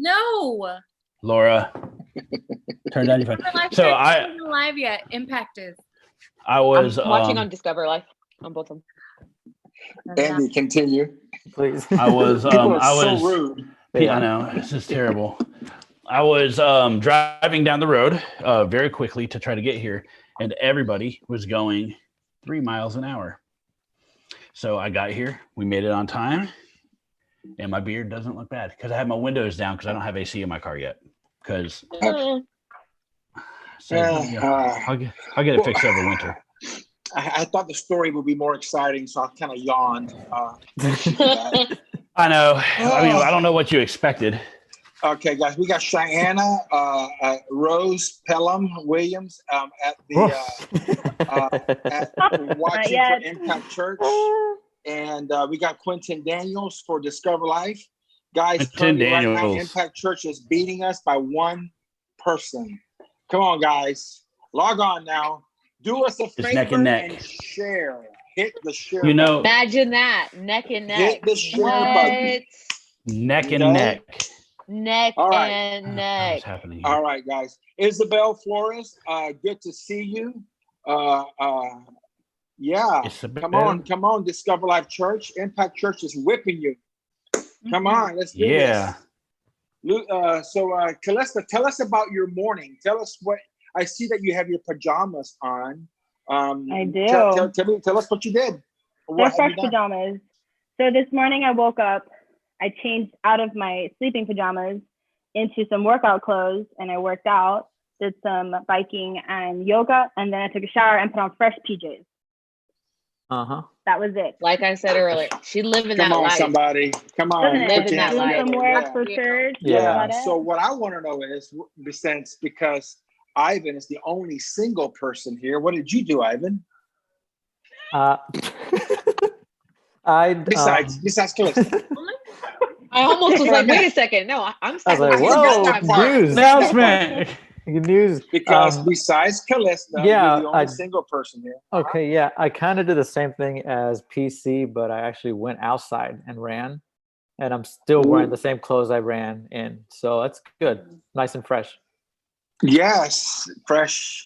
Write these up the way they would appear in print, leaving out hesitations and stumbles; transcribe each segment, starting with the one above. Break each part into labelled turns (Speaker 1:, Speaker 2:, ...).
Speaker 1: No.
Speaker 2: Laura, turn down your phone. So
Speaker 1: I isn't live yet. Impact is.
Speaker 2: I was
Speaker 3: I'm watching on Discover Life on both of them.
Speaker 4: Andy, continue.
Speaker 5: Please.
Speaker 2: I was
Speaker 4: so rude.
Speaker 2: Yeah, I know, this is terrible. I was driving down the road very quickly to try to get here, and everybody was going 3 miles an hour. So I got here, we made it on time, and my beard doesn't look bad because I have my windows down because I don't have AC in my car yet. Because I'll get it fixed over winter.
Speaker 4: I thought the story would be more exciting, so I kind of yawned.
Speaker 2: I know. I mean, I don't know what you expected.
Speaker 4: Okay, guys, we got Cheyenne, Rose Pelham Williams at watching for Impact Church, and we got Quentin Daniels for Discover Life. Guys, currently right now, Impact Church is beating us by one person. Come on, guys, log on now. Do us a favor
Speaker 2: neck and neck.
Speaker 4: And share. Hit the share.
Speaker 3: You know, button. Imagine that, neck and neck.
Speaker 4: Hit the share button.
Speaker 2: Neck and neck.
Speaker 3: Neck and neck.
Speaker 2: What's happening here?
Speaker 4: All right, guys. Isabel Flores, good to see you. Yeah. Come on, Discover Life Church. Impact Church is whipping you. Come on, let's do this. So, Calista, tell us about your morning. Tell us what. I see that you have your pajamas on.
Speaker 6: I do.
Speaker 4: Tell us what you did.
Speaker 6: They're fresh pajamas. So this morning I woke up, I changed out of my sleeping pajamas into some workout clothes, and I worked out, did some biking and yoga, and then I took a shower and put on fresh PJs. That was it.
Speaker 3: Like I said earlier, she living that life.
Speaker 4: Come on, somebody. Come on.
Speaker 3: Living that life.
Speaker 6: Some work for church.
Speaker 4: Yeah. So what I want to know is, because Ivan is the only single person here. What did you do, Ivan? Besides Calista.
Speaker 3: I almost was like, wait a second. No, I'm
Speaker 5: I was like, whoa, news.
Speaker 2: Announcement.
Speaker 5: News.
Speaker 4: Because besides Calista, you're the only single person here.
Speaker 5: Okay, yeah. I kind of did the same thing as PC, but I actually went outside and ran. And I'm still wearing the same clothes I ran in. So that's good. Nice and fresh.
Speaker 4: Yes, fresh.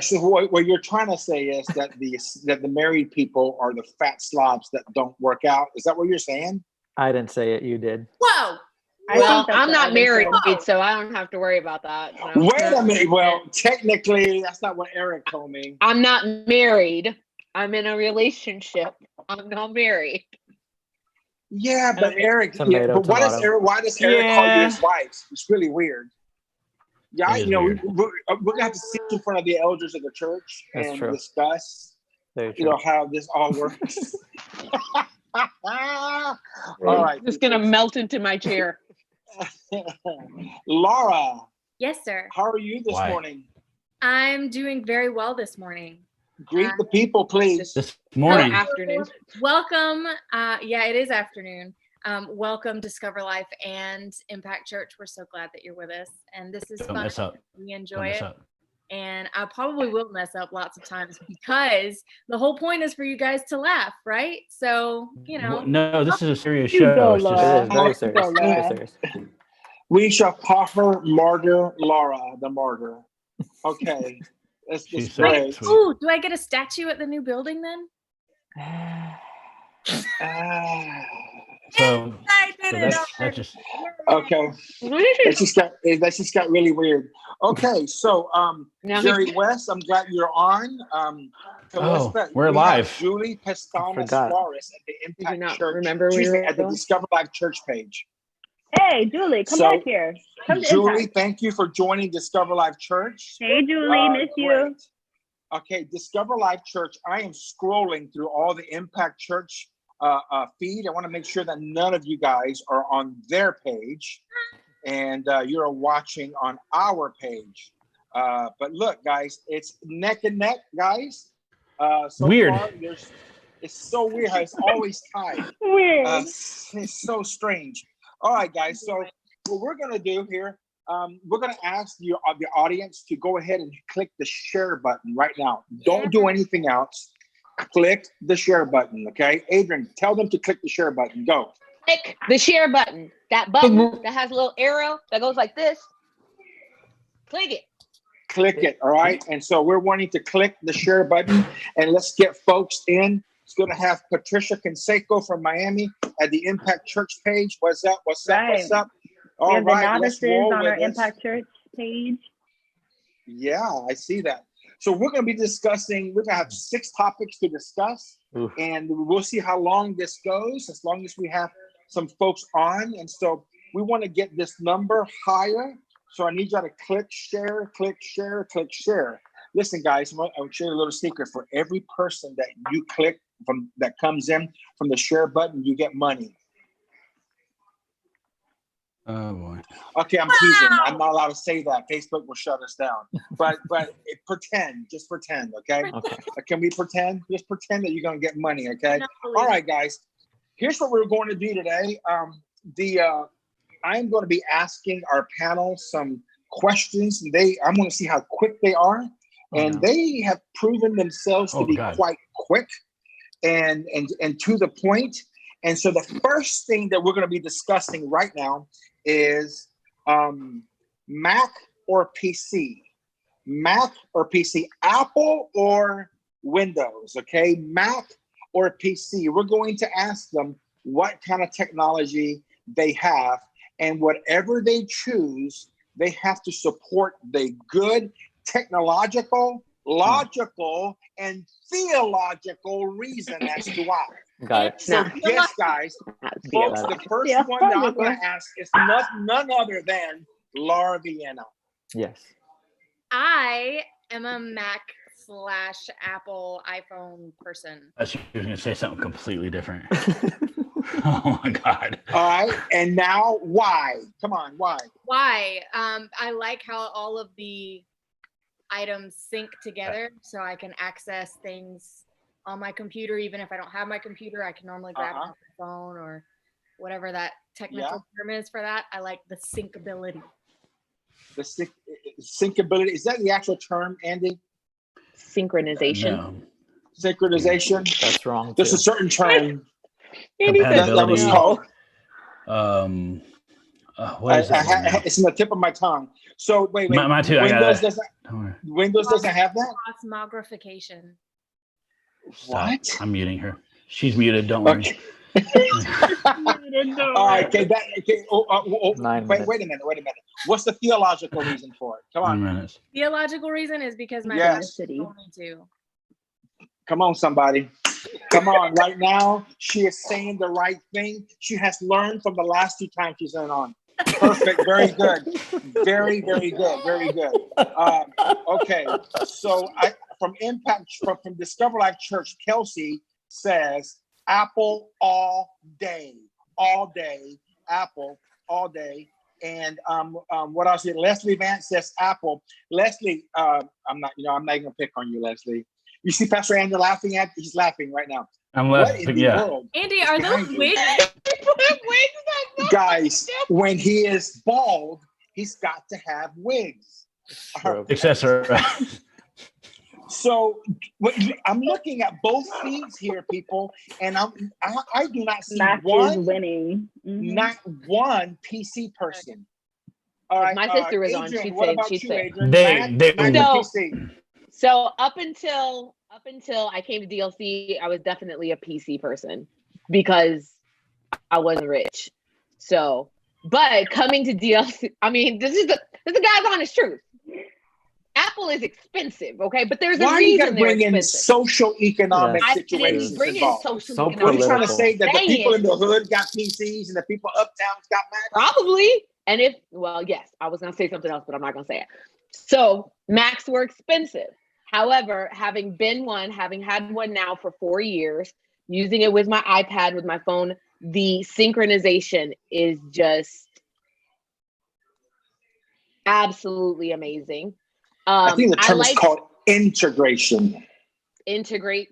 Speaker 4: So what you're trying to say is that the married people are the fat slobs that don't work out. Is that what you're saying?
Speaker 5: I didn't say it. You did.
Speaker 1: Whoa.
Speaker 3: Well, I'm not married, so I don't have to worry about that.
Speaker 4: So. Wait a minute. Well, technically, that's not what Eric told me.
Speaker 3: I'm not married. I'm in a relationship. I'm not married.
Speaker 4: Yeah, but Eric. But why does Eric call you his wife? It's really weird. Yeah, we're gonna have to sit in front of the elders of the church and discuss, how this all works. All right,
Speaker 3: just gonna melt into my chair.
Speaker 4: Laura.
Speaker 1: Yes, sir.
Speaker 4: How are you this morning?
Speaker 1: I'm doing very well this morning.
Speaker 4: Greet the people, please.
Speaker 2: This morning.
Speaker 3: Afternoon.
Speaker 1: Welcome. It is afternoon. Welcome, Discover Life and Impact Church. We're so glad that you're with us, and this is fun.
Speaker 2: Mess up.
Speaker 1: We enjoy it, and I probably will mess up lots of times because the whole point is for you guys to laugh, right? So
Speaker 2: No, this is a serious show.
Speaker 5: It's very serious. Very serious.
Speaker 4: We shall call her Martyr Laura, the martyr. Okay, let's just pray.
Speaker 1: Ooh, do I get a statue at the new building then?
Speaker 2: So that just
Speaker 4: okay. That just got really weird. Okay, so Jerry West, I'm glad you're on.
Speaker 2: We're live.
Speaker 4: Julie Pestanas Flores at the Impact Church.
Speaker 3: Remember
Speaker 4: at the Discover Life Church page.
Speaker 6: Hey, Julie, come back here.
Speaker 4: Julie, thank you for joining Discover Life Church.
Speaker 6: Hey, Julie, miss you.
Speaker 4: Okay, Discover Life Church. I am scrolling through all the Impact Church feed. I want to make sure that none of you guys are on their page and you're watching on our page. But look, guys, it's neck and neck, guys. So
Speaker 2: weird.
Speaker 4: It's so weird how it's always tied.
Speaker 6: Weird.
Speaker 4: It's so strange. All right, guys. So what we're going to do here, we're going to ask the audience to go ahead and click the share button right now. Don't do anything else. Click the share button, okay? Adrian, tell them to click the share button. Go.
Speaker 3: Click the share button. That button that has a little arrow that goes like this. Click it.
Speaker 4: Click it, all right? And so we're wanting to click the share button, and let's get folks in. It's going to have Patricia Canseco from Miami at the Impact Church page. What's up? What's up? What's up?
Speaker 6: We
Speaker 4: All
Speaker 6: have the
Speaker 4: right, let's
Speaker 6: novices
Speaker 4: roll
Speaker 6: on
Speaker 4: with
Speaker 6: our
Speaker 4: this.
Speaker 6: Impact Church page.
Speaker 4: Yeah, I see that. So we're going to be discussing, we're going to have 6 topics to discuss,
Speaker 5: Oof.
Speaker 4: and we'll see how long this goes, as long as we have some folks on. And so we want to get this number higher. So I need y'all to click share, click share, click share. Listen, guys, I'll share a little secret. For every person that you click from that comes in from the share button, you get money.
Speaker 2: Oh boy.
Speaker 4: Okay, I'm teasing. I'm not allowed to say that. Facebook will shut us down. But pretend, just pretend, okay?
Speaker 5: Okay.
Speaker 4: Can we pretend? Just pretend that you're gonna get money, okay? All right, guys. Here's what we're going to do today. I'm going to be asking our panel some questions. I'm going to see how quick they are, and they have proven themselves to be quite quick and to the point. And so the first thing that we're going to be discussing right now is Mac or PC. Mac or PC, Apple or Windows, okay? Mac or PC. We're going to ask them what kind of technology they have, and whatever they choose, they have to support the good technological, logical, and theological reason as to why.
Speaker 5: Got it.
Speaker 4: So yes, guys, folks, the first one that I'm going to ask is none other than Laura Vienna.
Speaker 5: Yes.
Speaker 1: I am a Mac/Apple iPhone person.
Speaker 2: I thought you were going to say something completely different. Oh my God.
Speaker 4: All right. And now why? Come on, why?
Speaker 1: Why? I like how all of the items sync together, so I can access things on my computer. Even if I don't have my computer, I can normally grab my phone or whatever that technical term is for that. I like the syncability.
Speaker 4: The syncability, is that the actual term, Andy?
Speaker 3: Synchronization.
Speaker 2: No.
Speaker 4: Synchronization?
Speaker 5: That's wrong.
Speaker 4: There's
Speaker 5: too.
Speaker 4: a certain term
Speaker 2: Compatibility.
Speaker 4: that was called.
Speaker 2: What is that?
Speaker 4: It's in the tip of my tongue. So wait.
Speaker 2: My too.
Speaker 4: Windows doesn't have that?
Speaker 1: Cosmogrification.
Speaker 4: What?
Speaker 2: I'm muting her. She's muted. Don't worry.
Speaker 4: Okay. All right. Okay. Wait a minute. What's the theological reason for it? Come on.
Speaker 1: Theological reason is because my
Speaker 4: Yes.
Speaker 1: parents told me to.
Speaker 4: Come on, somebody. Come on. Right now, she is saying the right thing. She has learned from the last 2 times she's been on. Perfect. Very good. Very, very good. Very good. Okay. So from Discover Life Church, Kelsey says Apple all day. Apple all day. And what else? Leslie Vance says Apple. Leslie, I'm not gonna pick on you, Leslie. You see Pastor Andrew laughing at? He's laughing right now.
Speaker 2: I'm laughing. Yeah.
Speaker 4: World?
Speaker 1: Andy, are those wigs?
Speaker 4: Guys, when he is bald, he's got to have wigs.
Speaker 2: Accessory.
Speaker 4: So I'm looking at both feeds here, people, and I do not see
Speaker 6: Max is winning.
Speaker 4: not one PC person. All right,
Speaker 3: my sister was on. She'd say. So up until I came to DLC, I was definitely a PC person because I wasn't rich. So, but coming to DLC, I mean, this is the guy's honest truth. Apple is expensive, okay? But there's a reason they're expensive.
Speaker 4: Social economic situations
Speaker 3: I didn't bring in social economic.
Speaker 4: What are you trying to say, that the people in the hood got PCs and the people uptown got Macs?
Speaker 3: Probably. And yes, I was going to say something else, but I'm not going to say it. So Macs were expensive. However, having had one now for 4 years, using it with my iPad, with my phone, the synchronization is just absolutely amazing.
Speaker 4: I think the term is called integration.
Speaker 3: Integration.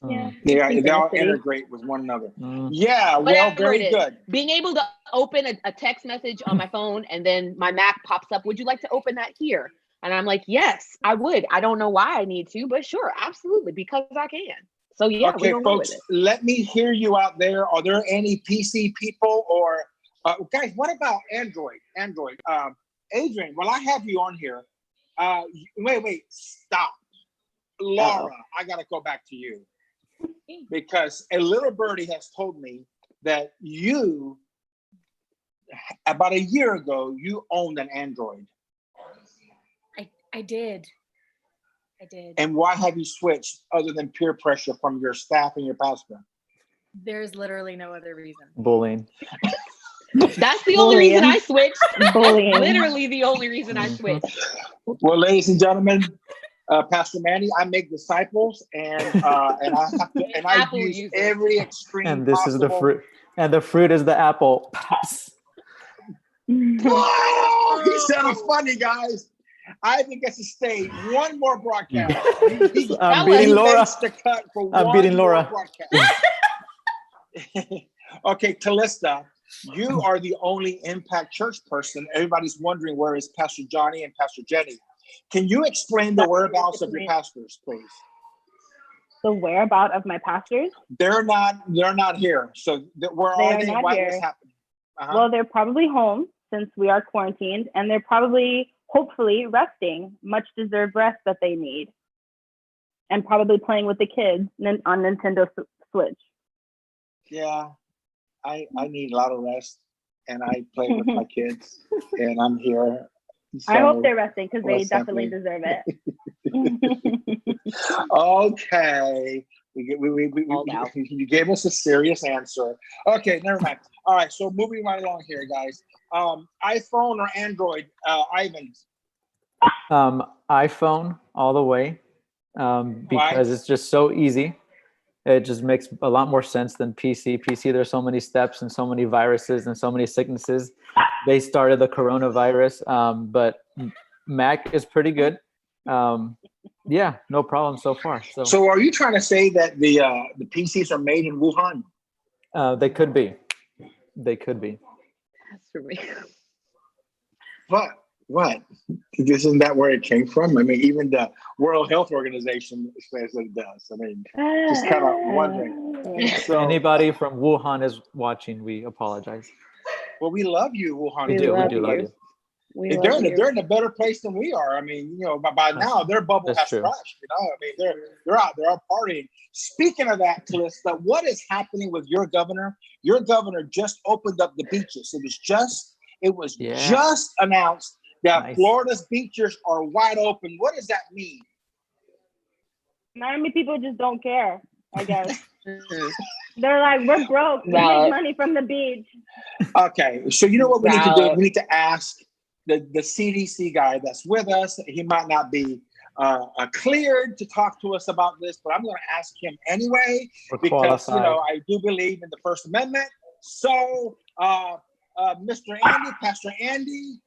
Speaker 6: Yeah.
Speaker 4: Yeah, they all integrate with one another. Yeah, well, very good.
Speaker 3: Being able to open a text message on my phone and then my Mac pops up, would you like to open that here? And I'm like, yes, I would. I don't know why I need to, but sure, absolutely, because I can. So yeah,
Speaker 4: Okay,
Speaker 3: we're gonna go with
Speaker 4: folks,
Speaker 3: it.
Speaker 4: let me hear you out there. Are there any PC people or guys? What about Android? Adrian, while I have you on here, wait, stop, Laura. I gotta go back to you because a little birdie has told me that you, about a year ago, you owned an Android.
Speaker 1: I did.
Speaker 4: And why have you switched other than peer pressure from your staff and your pastor?
Speaker 1: There's literally no other reason.
Speaker 5: Bullying.
Speaker 3: That's the only reason I switched.
Speaker 6: Bullying.
Speaker 3: That's literally the only reason I switched.
Speaker 4: Well, ladies and gentlemen, Pastor Manny, I make disciples, and I have to, and I
Speaker 3: Apple
Speaker 4: use
Speaker 3: user.
Speaker 4: every extreme.
Speaker 5: And this
Speaker 4: possible.
Speaker 5: is the fruit. And the fruit is the apple. Pass.
Speaker 4: Oh, he said a funny, guys. Ivan gets to stay one more broadcast.
Speaker 5: I'm beating Laura.
Speaker 4: Makes the cut for
Speaker 5: I'm
Speaker 4: one
Speaker 5: beating
Speaker 4: more
Speaker 5: Laura.
Speaker 4: broadcast. Okay, Callista, you are the only Impact Church person. Everybody's wondering where is Pastor Johnny and Pastor Jenny. Can you explain the whereabouts of your pastors, please?
Speaker 6: The whereabout of my pastors?
Speaker 4: They're not here. So where
Speaker 6: They
Speaker 4: are
Speaker 6: are
Speaker 4: they?
Speaker 6: not
Speaker 4: What's
Speaker 6: here.
Speaker 4: happening?
Speaker 6: Well, they're probably home since we are quarantined, and they're probably, hopefully, resting, much deserved rest that they need, and probably playing with the kids on Nintendo Switch.
Speaker 4: Yeah, I need a lot of rest, and I play with my kids, and I'm here.
Speaker 6: I hope
Speaker 4: So-
Speaker 6: they're resting because they
Speaker 4: what's
Speaker 6: definitely
Speaker 4: happening?
Speaker 6: deserve it.
Speaker 4: Okay. You gave us a serious answer. Okay, never mind. All right, so moving right along here, guys. iPhone or Android, Ivan?
Speaker 5: iPhone all the way, because it's just so easy. It just makes a lot more sense than PC. PC, there's so many steps and so many viruses and so many sicknesses. They started the coronavirus, but Mac is pretty good. Yeah, no problem so far.
Speaker 4: So are you trying to say that the PCs are made in Wuhan?
Speaker 5: They could be. They could be.
Speaker 3: That's for me.
Speaker 4: What? Isn't that where it came from? I mean, even the World Health Organization says it does. I mean, just kind of wondering. So,
Speaker 5: Anybody from Wuhan is watching, we apologize.
Speaker 4: well, we love you, Wuhan.
Speaker 5: We do love you.
Speaker 4: If they're in a better place than we are. I mean, by now their bubble
Speaker 5: That's
Speaker 4: has
Speaker 5: true.
Speaker 4: crushed. I mean, they're out partying. Speaking of that, Calista, what is happening with your governor? Your governor just opened up the beaches. It was just announced that Florida's beaches are wide open. What does that mean?
Speaker 6: Miami people just don't care, I guess. They're like, we're broke. We make money from the beach.
Speaker 4: Okay, so you know what we need to do? We need to ask the CDC guy that's with us. He might not be cleared to talk to us about this, but I'm going to ask him anyway because I do believe in the First Amendment. So, Mr. Andy, Pastor Andy,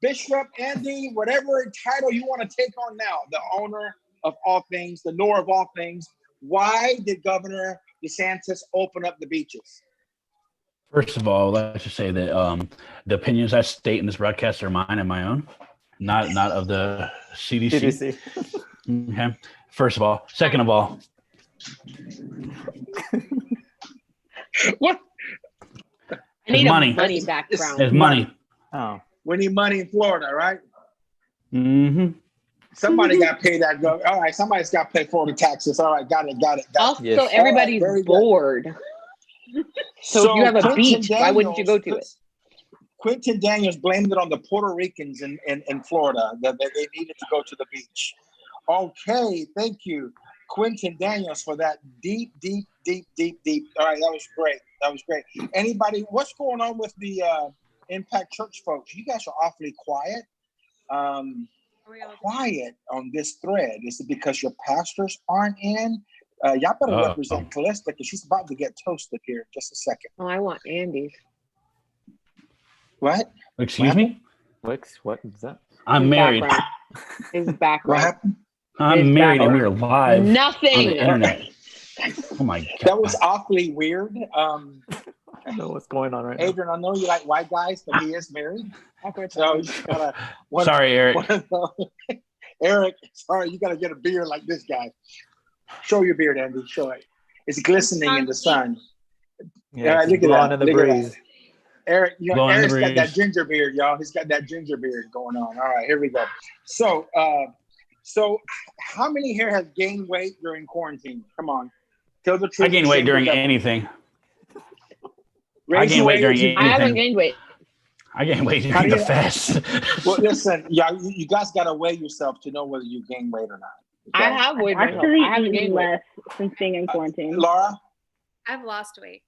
Speaker 4: Bishop Andy, whatever title you want to take on now, the owner of all things, the knower of all things. Why did Governor DeSantis open up the beaches?
Speaker 2: First of all, let's just say that the opinions I state in this broadcast are mine and my own, not of the CDC. Okay. First of all. Second of all.
Speaker 4: What?
Speaker 3: I need
Speaker 2: money.
Speaker 3: Money background.
Speaker 2: It's money.
Speaker 5: Oh.
Speaker 4: We need money in Florida, right?
Speaker 2: Mm-hmm.
Speaker 4: Somebody got paid that. All right, somebody's got to pay Florida taxes. All right, got it.
Speaker 3: Also,
Speaker 5: Yes.
Speaker 3: everybody's bored. So if you have a beach, why wouldn't you go to it?
Speaker 4: Quentin Daniels blamed it on the Puerto Ricans in Florida that they needed to go to the beach. Okay, thank you, Quentin Daniels, for that deep. All right, that was great. Anybody, what's going on with the Impact Church folks? You guys are awfully quiet. Quiet on this thread. Is it because your pastors aren't in? Y'all better represent Callista because she's about to get toasted here in just a second.
Speaker 3: Oh, I want Andy's.
Speaker 4: What?
Speaker 2: Excuse me?
Speaker 5: What is that?
Speaker 2: I'm married.
Speaker 3: His background.
Speaker 4: What happened?
Speaker 2: I'm married and we are live on
Speaker 3: Nothing.
Speaker 2: the internet. Oh my God.
Speaker 4: That was awfully weird.
Speaker 5: I don't know what's going on right now.
Speaker 4: Adrian, I know you like white guys, but he is married. So you just gotta.
Speaker 2: Sorry, Eric.
Speaker 4: Eric, sorry, you gotta get a beer like this guy. Show your beard, Andy. Show it. It's glistening in the sun.
Speaker 5: Yeah, it's
Speaker 4: look at
Speaker 5: blowing
Speaker 4: that.
Speaker 5: in the
Speaker 4: Look at
Speaker 5: breeze.
Speaker 4: that. Eric,
Speaker 2: Blowing in the
Speaker 4: Eric's got that
Speaker 2: breeze.
Speaker 4: ginger beard, y'all. He's got that ginger beard going on. All right, here we go. So, how many here have gained weight during quarantine? Come on, tell the truth.
Speaker 2: I gain weight during anything.
Speaker 4: I
Speaker 2: gain weight during anything.
Speaker 3: I haven't gained weight.
Speaker 2: I gain weight during the fast.
Speaker 4: Well, listen, yeah, you guys got to weigh yourself to know whether you gain weight or not. Okay?
Speaker 3: I have weighed myself.
Speaker 6: Actually,
Speaker 3: I haven't
Speaker 6: eaten
Speaker 3: gained weight.
Speaker 6: less since being in quarantine.
Speaker 4: Laura?
Speaker 1: I've lost weight.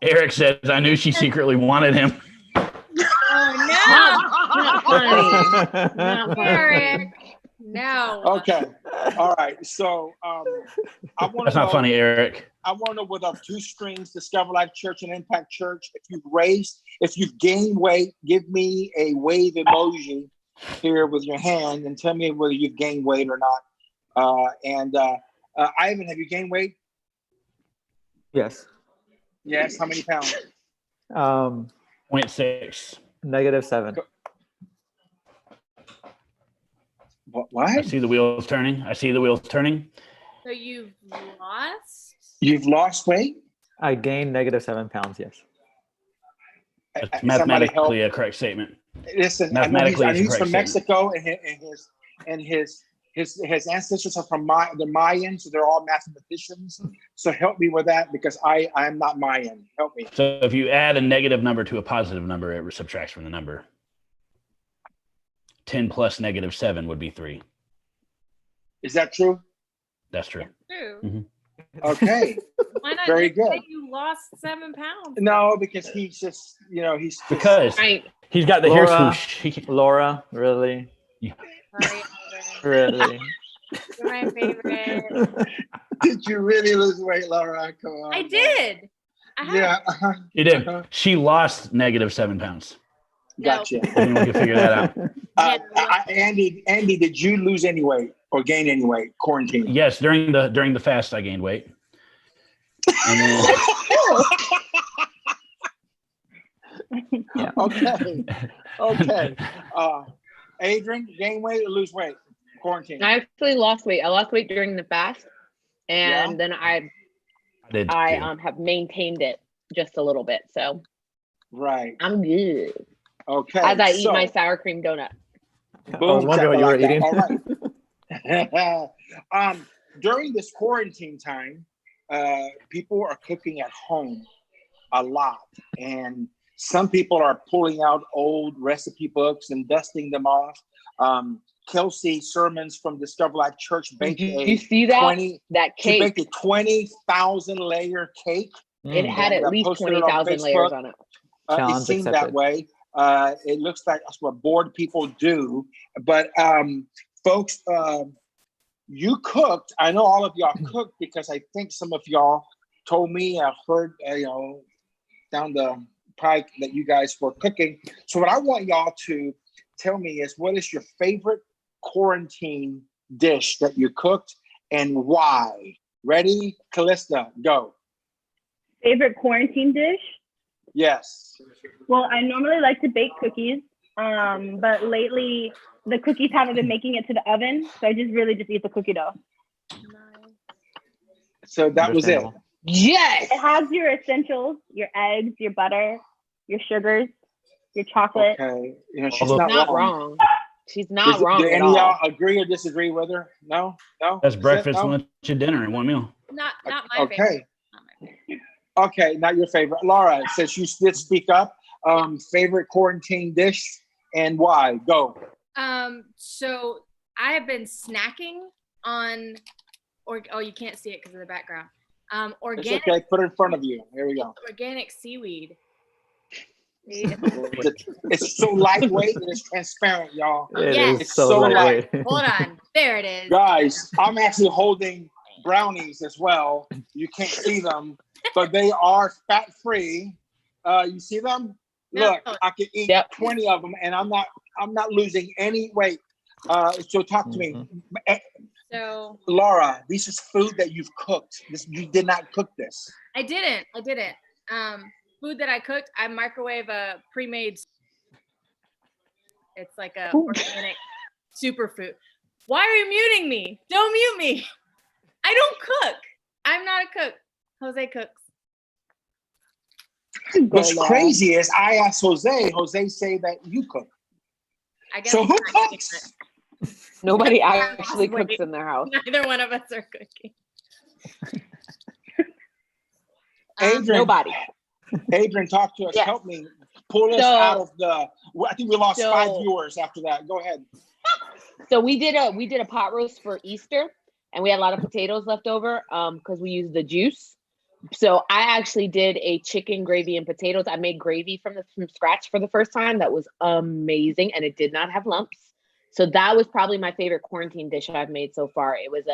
Speaker 2: Eric says, I knew she secretly wanted him.
Speaker 1: Oh
Speaker 3: Not funny. Not
Speaker 1: no,
Speaker 3: funny.
Speaker 1: Eric. No.
Speaker 4: Okay. All right. So I want to
Speaker 2: That's not funny, Eric.
Speaker 4: I want to know with our two streams, Discover Life Church and Impact Church, if you've gained weight, give me a wave emoji here with your hand and tell me whether you've gained weight or not. Ivan, have you gained weight?
Speaker 5: Yes.
Speaker 4: Yes. How many pounds?
Speaker 2: 0.6.
Speaker 5: -7.
Speaker 4: What?
Speaker 2: I see the wheels turning.
Speaker 1: So you've lost?
Speaker 4: You've lost weight?
Speaker 5: I gained -7 pounds. Yes.
Speaker 2: That's mathematically a correct statement.
Speaker 4: Listen,
Speaker 2: Mathematically,
Speaker 4: I know he's
Speaker 2: it's a
Speaker 4: from
Speaker 2: correct
Speaker 4: Mexico, and his ancestors are from the Mayans, so they're all mathematicians. So help me with that because I'm not Mayan. Help me.
Speaker 2: So if you add a negative number to a positive number, it subtracts from the number. 10 plus -7 would be 3.
Speaker 4: Is that true?
Speaker 2: That's true.
Speaker 1: True.
Speaker 2: Mhm.
Speaker 4: Okay.
Speaker 1: Why not
Speaker 4: Very
Speaker 1: just
Speaker 4: good.
Speaker 1: say you lost 7 pounds?
Speaker 4: No, because he's just, he's just,
Speaker 2: Because
Speaker 3: Right.
Speaker 2: he's got the hair
Speaker 5: Laura.
Speaker 2: swoosh.
Speaker 5: Laura, really?
Speaker 1: Sorry, Ivan.
Speaker 5: Really?
Speaker 1: You're my favorite.
Speaker 4: Did you really lose weight, Laura? Come on.
Speaker 1: I did. I have.
Speaker 4: Yeah.
Speaker 2: She did. She lost -7 pounds.
Speaker 4: Gotcha.
Speaker 2: I think we can figure that out.
Speaker 4: Andy, did you lose any weight or gain any weight quarantine?
Speaker 2: Yes, during the fast, I gained weight. And then,
Speaker 5: Yeah.
Speaker 4: Okay. Adrian, gain weight or lose weight? Quarantine.
Speaker 3: I actually lost weight. I lost weight during the fast, and then I
Speaker 2: did too.
Speaker 3: have maintained it just a little bit. So
Speaker 4: Right.
Speaker 3: I'm good.
Speaker 4: Okay.
Speaker 3: As I eat my sour cream donut.
Speaker 5: I was wondering what you were eating.
Speaker 4: All right. During this quarantine time, people are cooking at home a lot, and some people are pulling out old recipe books and dusting them off. Kelsey Sermons from Discover Life Church baked
Speaker 3: You see that? That
Speaker 4: she
Speaker 3: cake.
Speaker 4: baked a 20,000 layer cake.
Speaker 3: It had at least
Speaker 4: posted it on
Speaker 3: 20,000 layers on it.
Speaker 4: It
Speaker 5: Challenge
Speaker 4: seemed
Speaker 5: accepted.
Speaker 4: that way. It looks like that's what bored people do. But folks, you cooked. I know all of y'all cooked because I think some of y'all told me, I've heard, down the pike that you guys were cooking. So what I want y'all to tell me is, what is your favorite quarantine dish that you cooked and why? Ready? Callista, go.
Speaker 6: Favorite quarantine dish?
Speaker 4: Yes.
Speaker 6: Well, I normally like to bake cookies, but lately the cookies haven't been making it to the oven, so I just eat the cookie dough.
Speaker 4: So that was it.
Speaker 3: Yes.
Speaker 6: It has your essentials, your eggs, your butter, your sugars, your chocolate.
Speaker 4: Okay. She's
Speaker 3: She's not wrong. She's not wrong
Speaker 4: Do
Speaker 3: at
Speaker 4: any
Speaker 3: all.
Speaker 4: of y'all agree or disagree with her? No?
Speaker 2: That's breakfast,
Speaker 4: No?
Speaker 2: lunch, and dinner in one meal.
Speaker 1: Not my favorite.
Speaker 4: Okay.
Speaker 1: Not my favorite.
Speaker 4: Okay, not your favorite. Laura, since you did speak up, favorite quarantine dish and why? Go.
Speaker 1: So I have been snacking on, you can't see it because of the background.
Speaker 4: It's
Speaker 1: Organic.
Speaker 4: okay. Put it in front of you. Here we go.
Speaker 1: Organic seaweed.
Speaker 4: It's so lightweight and it's transparent, y'all.
Speaker 5: It
Speaker 1: Yes.
Speaker 5: is so
Speaker 4: So
Speaker 5: lightweight.
Speaker 1: Hold on. There it is.
Speaker 4: Guys, I'm actually holding brownies as well. You can't see them, but they are fat-free. You see them?
Speaker 1: No.
Speaker 4: Look, I can eat
Speaker 3: Yep.
Speaker 4: 20 of them, and I'm not losing any weight. So talk to me,
Speaker 1: So
Speaker 4: Laura. This is food that you've cooked. You did not cook this.
Speaker 1: I didn't. Food that I cooked, I microwave a pre-made. It's like a organic superfood. Why are you muting me? Don't mute me. I don't cook. I'm not a cook. Jose cooks.
Speaker 4: What's crazy is I asked Jose. Jose say that you cook.
Speaker 1: I guess
Speaker 4: So who
Speaker 1: I'm
Speaker 4: cooks?
Speaker 3: Nobody actually cooks in their house.
Speaker 1: Neither one of us are cooking.
Speaker 4: Adrian,
Speaker 3: Nobody.
Speaker 4: Adrian, talk to us.
Speaker 3: Yes.
Speaker 4: Help me. Pull us out of the. I think we lost 5 viewers after that. Go ahead.
Speaker 3: So we did a pot roast for Easter, and we had a lot of potatoes left over because we used the juice. So I actually did a chicken gravy and potatoes. I made gravy from scratch for the first time. That was amazing, and it did not have lumps. So that was probably my favorite quarantine dish I've made so far. It was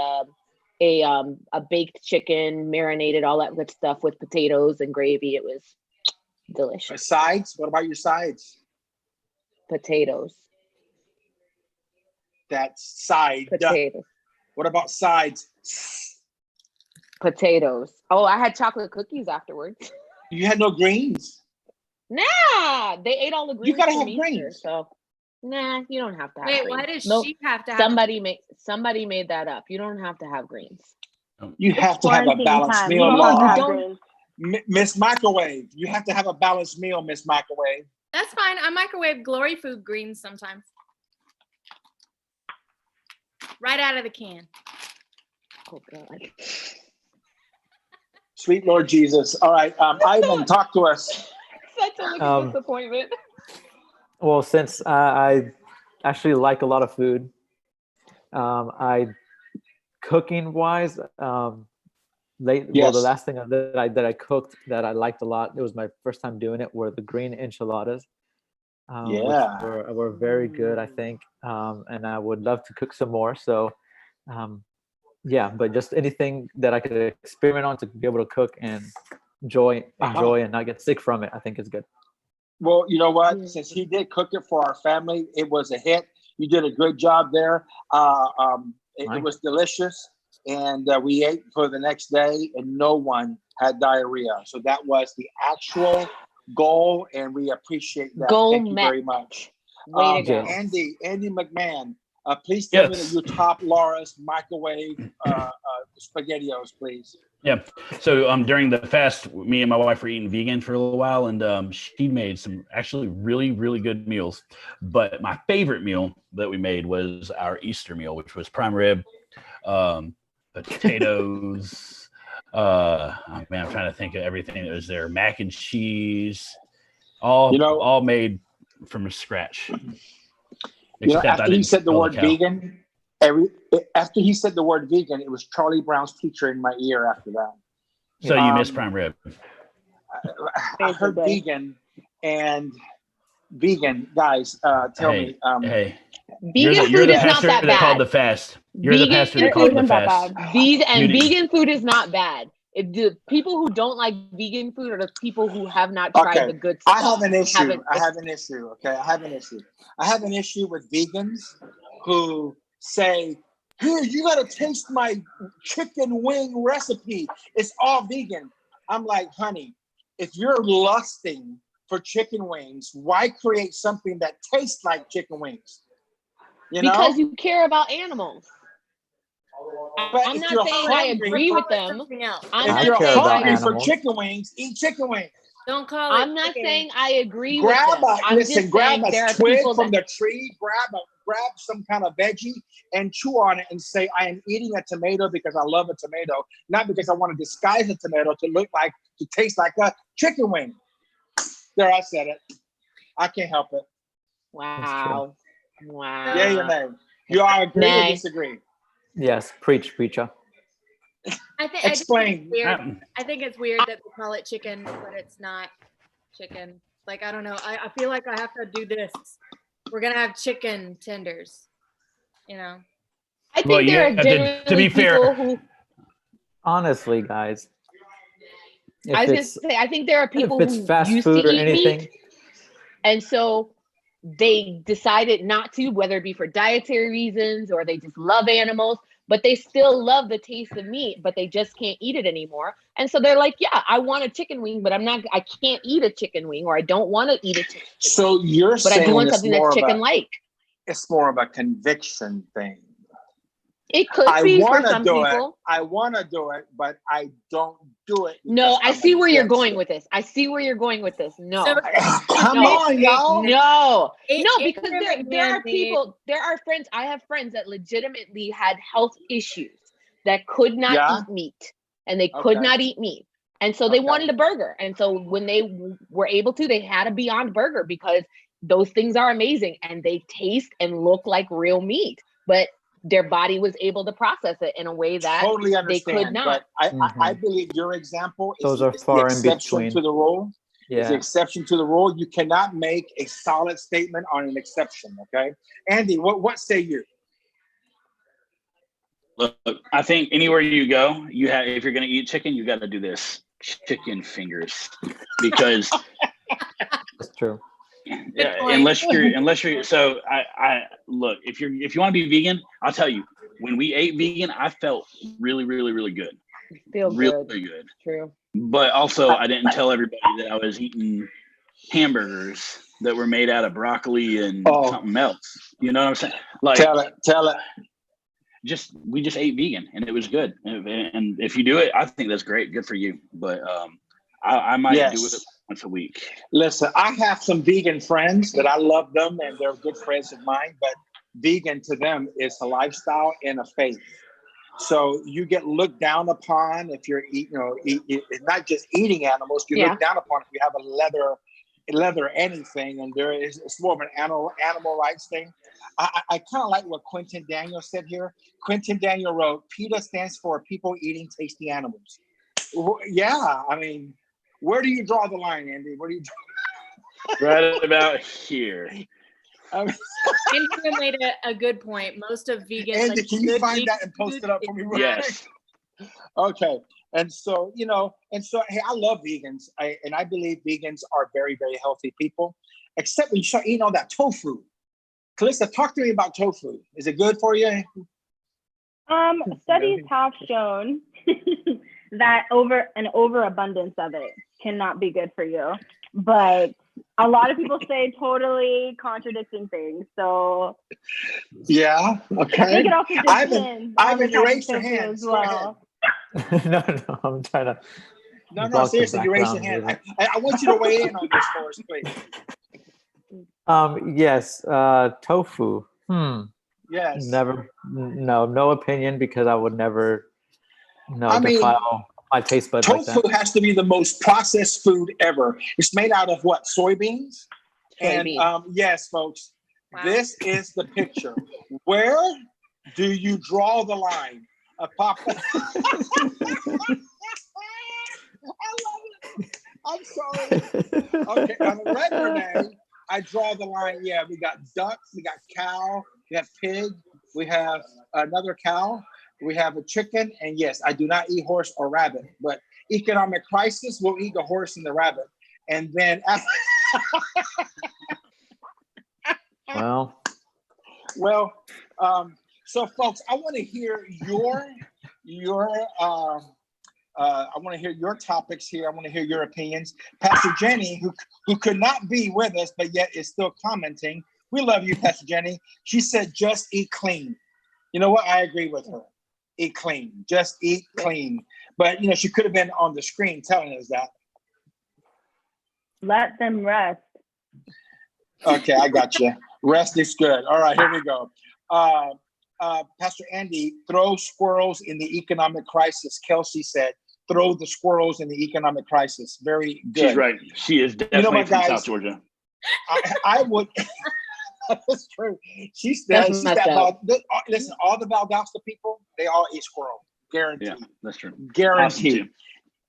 Speaker 3: a baked chicken, marinated, all that good stuff with potatoes and gravy. It was delicious.
Speaker 4: Sides? What about your sides?
Speaker 3: Potatoes.
Speaker 4: That's side.
Speaker 3: Potatoes.
Speaker 4: What about sides?
Speaker 3: Potatoes. Oh, I had chocolate cookies afterwards.
Speaker 4: You had no greens?
Speaker 3: Nah, they ate all the greens.
Speaker 4: You gotta have
Speaker 3: Easter,
Speaker 4: greens.
Speaker 3: so nah, you don't have to have
Speaker 1: Wait,
Speaker 3: greens.
Speaker 1: why does she have to have
Speaker 3: Somebody made that up. You don't have to have greens.
Speaker 4: You have to have a
Speaker 6: Quarantine
Speaker 4: balanced
Speaker 6: time.
Speaker 4: meal,
Speaker 6: You
Speaker 4: Laura.
Speaker 6: don't-
Speaker 4: Miss Microwave, you have to have a balanced meal, Miss Microwave.
Speaker 1: That's fine. I microwave glory food greens sometimes. Right out of the can.
Speaker 3: Oh God.
Speaker 4: Sweet Lord Jesus. All right, Ivan, talk to us.
Speaker 3: Such a disappointment.
Speaker 5: Well, since I actually like a lot of food, I cooking wise, well, the last thing that I cooked that I liked a lot, it was my first time doing it, were the green enchiladas. Which were very good, I think, and I would love to cook some more. So, yeah, but just anything that I could experiment on to be able to cook and enjoy and not get sick from it, I think is good.
Speaker 4: Well, you know what? Since he did cook it for our family, it was a hit. You did a good job there. It was delicious, and we ate for the next day, and no one had diarrhea. So that was the actual goal, and we appreciate that. Thank you very much.
Speaker 3: Way to go.
Speaker 4: Andy McMahon, please tell me that you top Laura's microwave SpaghettiOs, please.
Speaker 2: Yeah. So during the fast, me and my wife were eating vegan for a little while, and she made some actually really, really good meals. But my favorite meal that we made was our Easter meal, which was prime rib, potatoes. I'm trying to think of everything that was there. Mac and cheese, all made from scratch.
Speaker 4: After he said the word vegan, after he said the word vegan, it was Charlie Brown's teacher in my ear after that.
Speaker 2: So you missed prime rib.
Speaker 4: I heard vegan, and vegan guys, tell me.
Speaker 2: Hey,
Speaker 3: vegan food is not that bad.
Speaker 2: Called the fast. You're the pastor that called the fast.
Speaker 3: Vegan food is not bad. The people who don't like vegan food are the people who have not tried the good stuff.
Speaker 4: I have an issue. Okay, I have an issue with vegans who say, "Here, you gotta taste my chicken wing recipe. It's all vegan." I'm like, honey, if you're lusting for chicken wings, why create something that tastes like chicken wings?
Speaker 3: Because you care about animals.
Speaker 4: But
Speaker 3: I'm not saying I agree with them.
Speaker 4: If you're hungry for chicken wings, eat chicken wings.
Speaker 1: Don't call it.
Speaker 3: I'm not saying I agree
Speaker 4: with
Speaker 3: them.
Speaker 4: Grab a twig from the tree, grab some kind of veggie and chew on it and say, I am eating a tomato because I love a tomato, not because I want to disguise a tomato to taste like a chicken wing. There, I said it. I can't help it.
Speaker 3: Wow.
Speaker 4: Yeah, your name. You all agree or disagree?
Speaker 5: Yes, preacher.
Speaker 4: Explain.
Speaker 1: I think it's weird that we call it chicken, but it's not chicken. Like, I don't know. I feel like I have to do this. We're gonna have chicken tenders.
Speaker 3: I think there are generally
Speaker 2: to be fair,
Speaker 3: who.
Speaker 5: Honestly, guys.
Speaker 3: I was gonna say, I think there are people
Speaker 5: if it's
Speaker 3: who
Speaker 5: fast
Speaker 3: used
Speaker 5: food
Speaker 3: to
Speaker 5: or
Speaker 3: eat
Speaker 5: anything,
Speaker 3: meat, and so they decided not to, whether it be for dietary reasons or they just love animals. but they still love the taste of meat, but they just can't eat it anymore. And so they're like, yeah, I want a chicken wing, but I can't eat a chicken wing, or I don't want to eat a chicken wing.
Speaker 4: So you're
Speaker 3: but
Speaker 4: saying
Speaker 3: I do want something that's chicken-like.
Speaker 4: It's more of a conviction thing.
Speaker 3: It could be for some people.
Speaker 4: I want to do it, but I don't do it.
Speaker 3: No, I see where you're going with this. I see where you're going with this. No.
Speaker 1: So-
Speaker 4: Come on, y'all.
Speaker 3: No,
Speaker 1: It
Speaker 3: because
Speaker 1: really
Speaker 3: there are
Speaker 1: can be-
Speaker 3: people, there are friends, I have friends that legitimately had health issues that could not
Speaker 4: Yeah?
Speaker 3: eat meat, and they could
Speaker 4: Okay.
Speaker 3: not eat meat. And so they
Speaker 4: Okay.
Speaker 3: wanted a burger. And so when they were able to, they had a Beyond Burger, because those things are amazing and they taste and look like real meat, but their body was able to process it in a way that
Speaker 4: Totally
Speaker 3: they could
Speaker 4: understand,
Speaker 3: not.
Speaker 4: but I believe your example
Speaker 5: Those
Speaker 4: is,
Speaker 5: are
Speaker 4: is the
Speaker 5: far in
Speaker 4: exception
Speaker 5: between.
Speaker 4: to the rule. Is the
Speaker 5: Yeah.
Speaker 4: exception to the rule. You cannot make a solid statement on an exception. Okay, Andy, what say you?
Speaker 2: Look, I think anywhere you go, if you're going to eat chicken, you got to do this: chicken fingers, because
Speaker 5: That's true.
Speaker 2: yeah,
Speaker 1: point.
Speaker 2: unless you're. So I look, if you want to be vegan, I'll tell you. When we ate vegan, I felt really, really, really good.
Speaker 3: Feel
Speaker 2: Really
Speaker 3: good.
Speaker 2: good.
Speaker 3: True.
Speaker 2: But also, I didn't tell everybody that I was eating hamburgers that were made out of broccoli and
Speaker 4: Oh.
Speaker 2: something else. You know what I'm saying? Like,
Speaker 4: Tell it.
Speaker 2: we just ate vegan and it was good. And if you do it, I think that's great. Good for you. But I might
Speaker 4: Yes.
Speaker 2: do it once a week.
Speaker 4: Listen, I have some vegan friends that I love them and they're good friends of mine, but vegan to them is a lifestyle and a faith. So you get looked down upon if you're not just eating animals, you look down upon if you have a leather anything, and it's more of an animal rights thing. I kind of like what Quentin Daniel said here. Quentin Daniel wrote, PETA stands for people eating tasty animals. Yeah, I mean, where do you draw the line, Andy? Where do you draw?
Speaker 2: Right about here.
Speaker 1: Andrea made a good point. Most of vegans.
Speaker 4: Andy, can you find that and post it up for me?
Speaker 2: Yes.
Speaker 4: Okay. And so, hey, I love vegans. I believe vegans are very, very healthy people, except when you start eating all that tofu. Calista, talk to me about tofu. Is it good for you?
Speaker 6: Studies have shown that an overabundance of it cannot be good for you. But a lot of people say totally contradicting things. So
Speaker 4: yeah, okay.
Speaker 6: I think it also depends.
Speaker 4: Ivan, you
Speaker 6: on the
Speaker 4: raised your
Speaker 6: type of tofu
Speaker 4: hand.
Speaker 6: as well.
Speaker 5: No, I'm trying to.
Speaker 4: No, seriously, you raised your hand. I want you to weigh in on this for us, please.
Speaker 5: Yes, tofu.
Speaker 4: Yes.
Speaker 5: Never. No opinion, because I would never. Defile my taste buds like that.
Speaker 4: Tofu has to be the most processed food ever. It's made out of what? Soybeans? And yes, folks, this is the picture. Where do you draw the line? I love it. I'm sorry. Okay, on a regular day, I draw the line. Yeah, we got duck, we got cow, we have pig, we have another cow, we have a chicken, and yes, I do not eat horse or rabbit, but economic crisis, we'll eat the horse and the rabbit. And then so folks, I want to hear I want to hear your topics here. I want to hear your opinions. Pastor Jenny, who could not be with us, but yet is still commenting. We love you, Pastor Jenny. She said, just eat clean. You know what? I agree with her. Eat clean. Just eat clean. But, she could have been on the screen telling us that.
Speaker 6: Let them rest.
Speaker 4: Okay, I got you. Rest is good. All right, here we go. Pastor Andy, throw squirrels in the economic crisis. Kelsey said, throw the squirrels in the economic crisis. Very good.
Speaker 2: She's right. She is definitely from
Speaker 4: guys,
Speaker 2: South Georgia.
Speaker 4: I would. That's true. She's
Speaker 3: That's
Speaker 4: that. Listen, all the Valdosta people, they all eat squirrel. Guaranteed.
Speaker 2: Yeah, that's true.
Speaker 4: Guaranteed.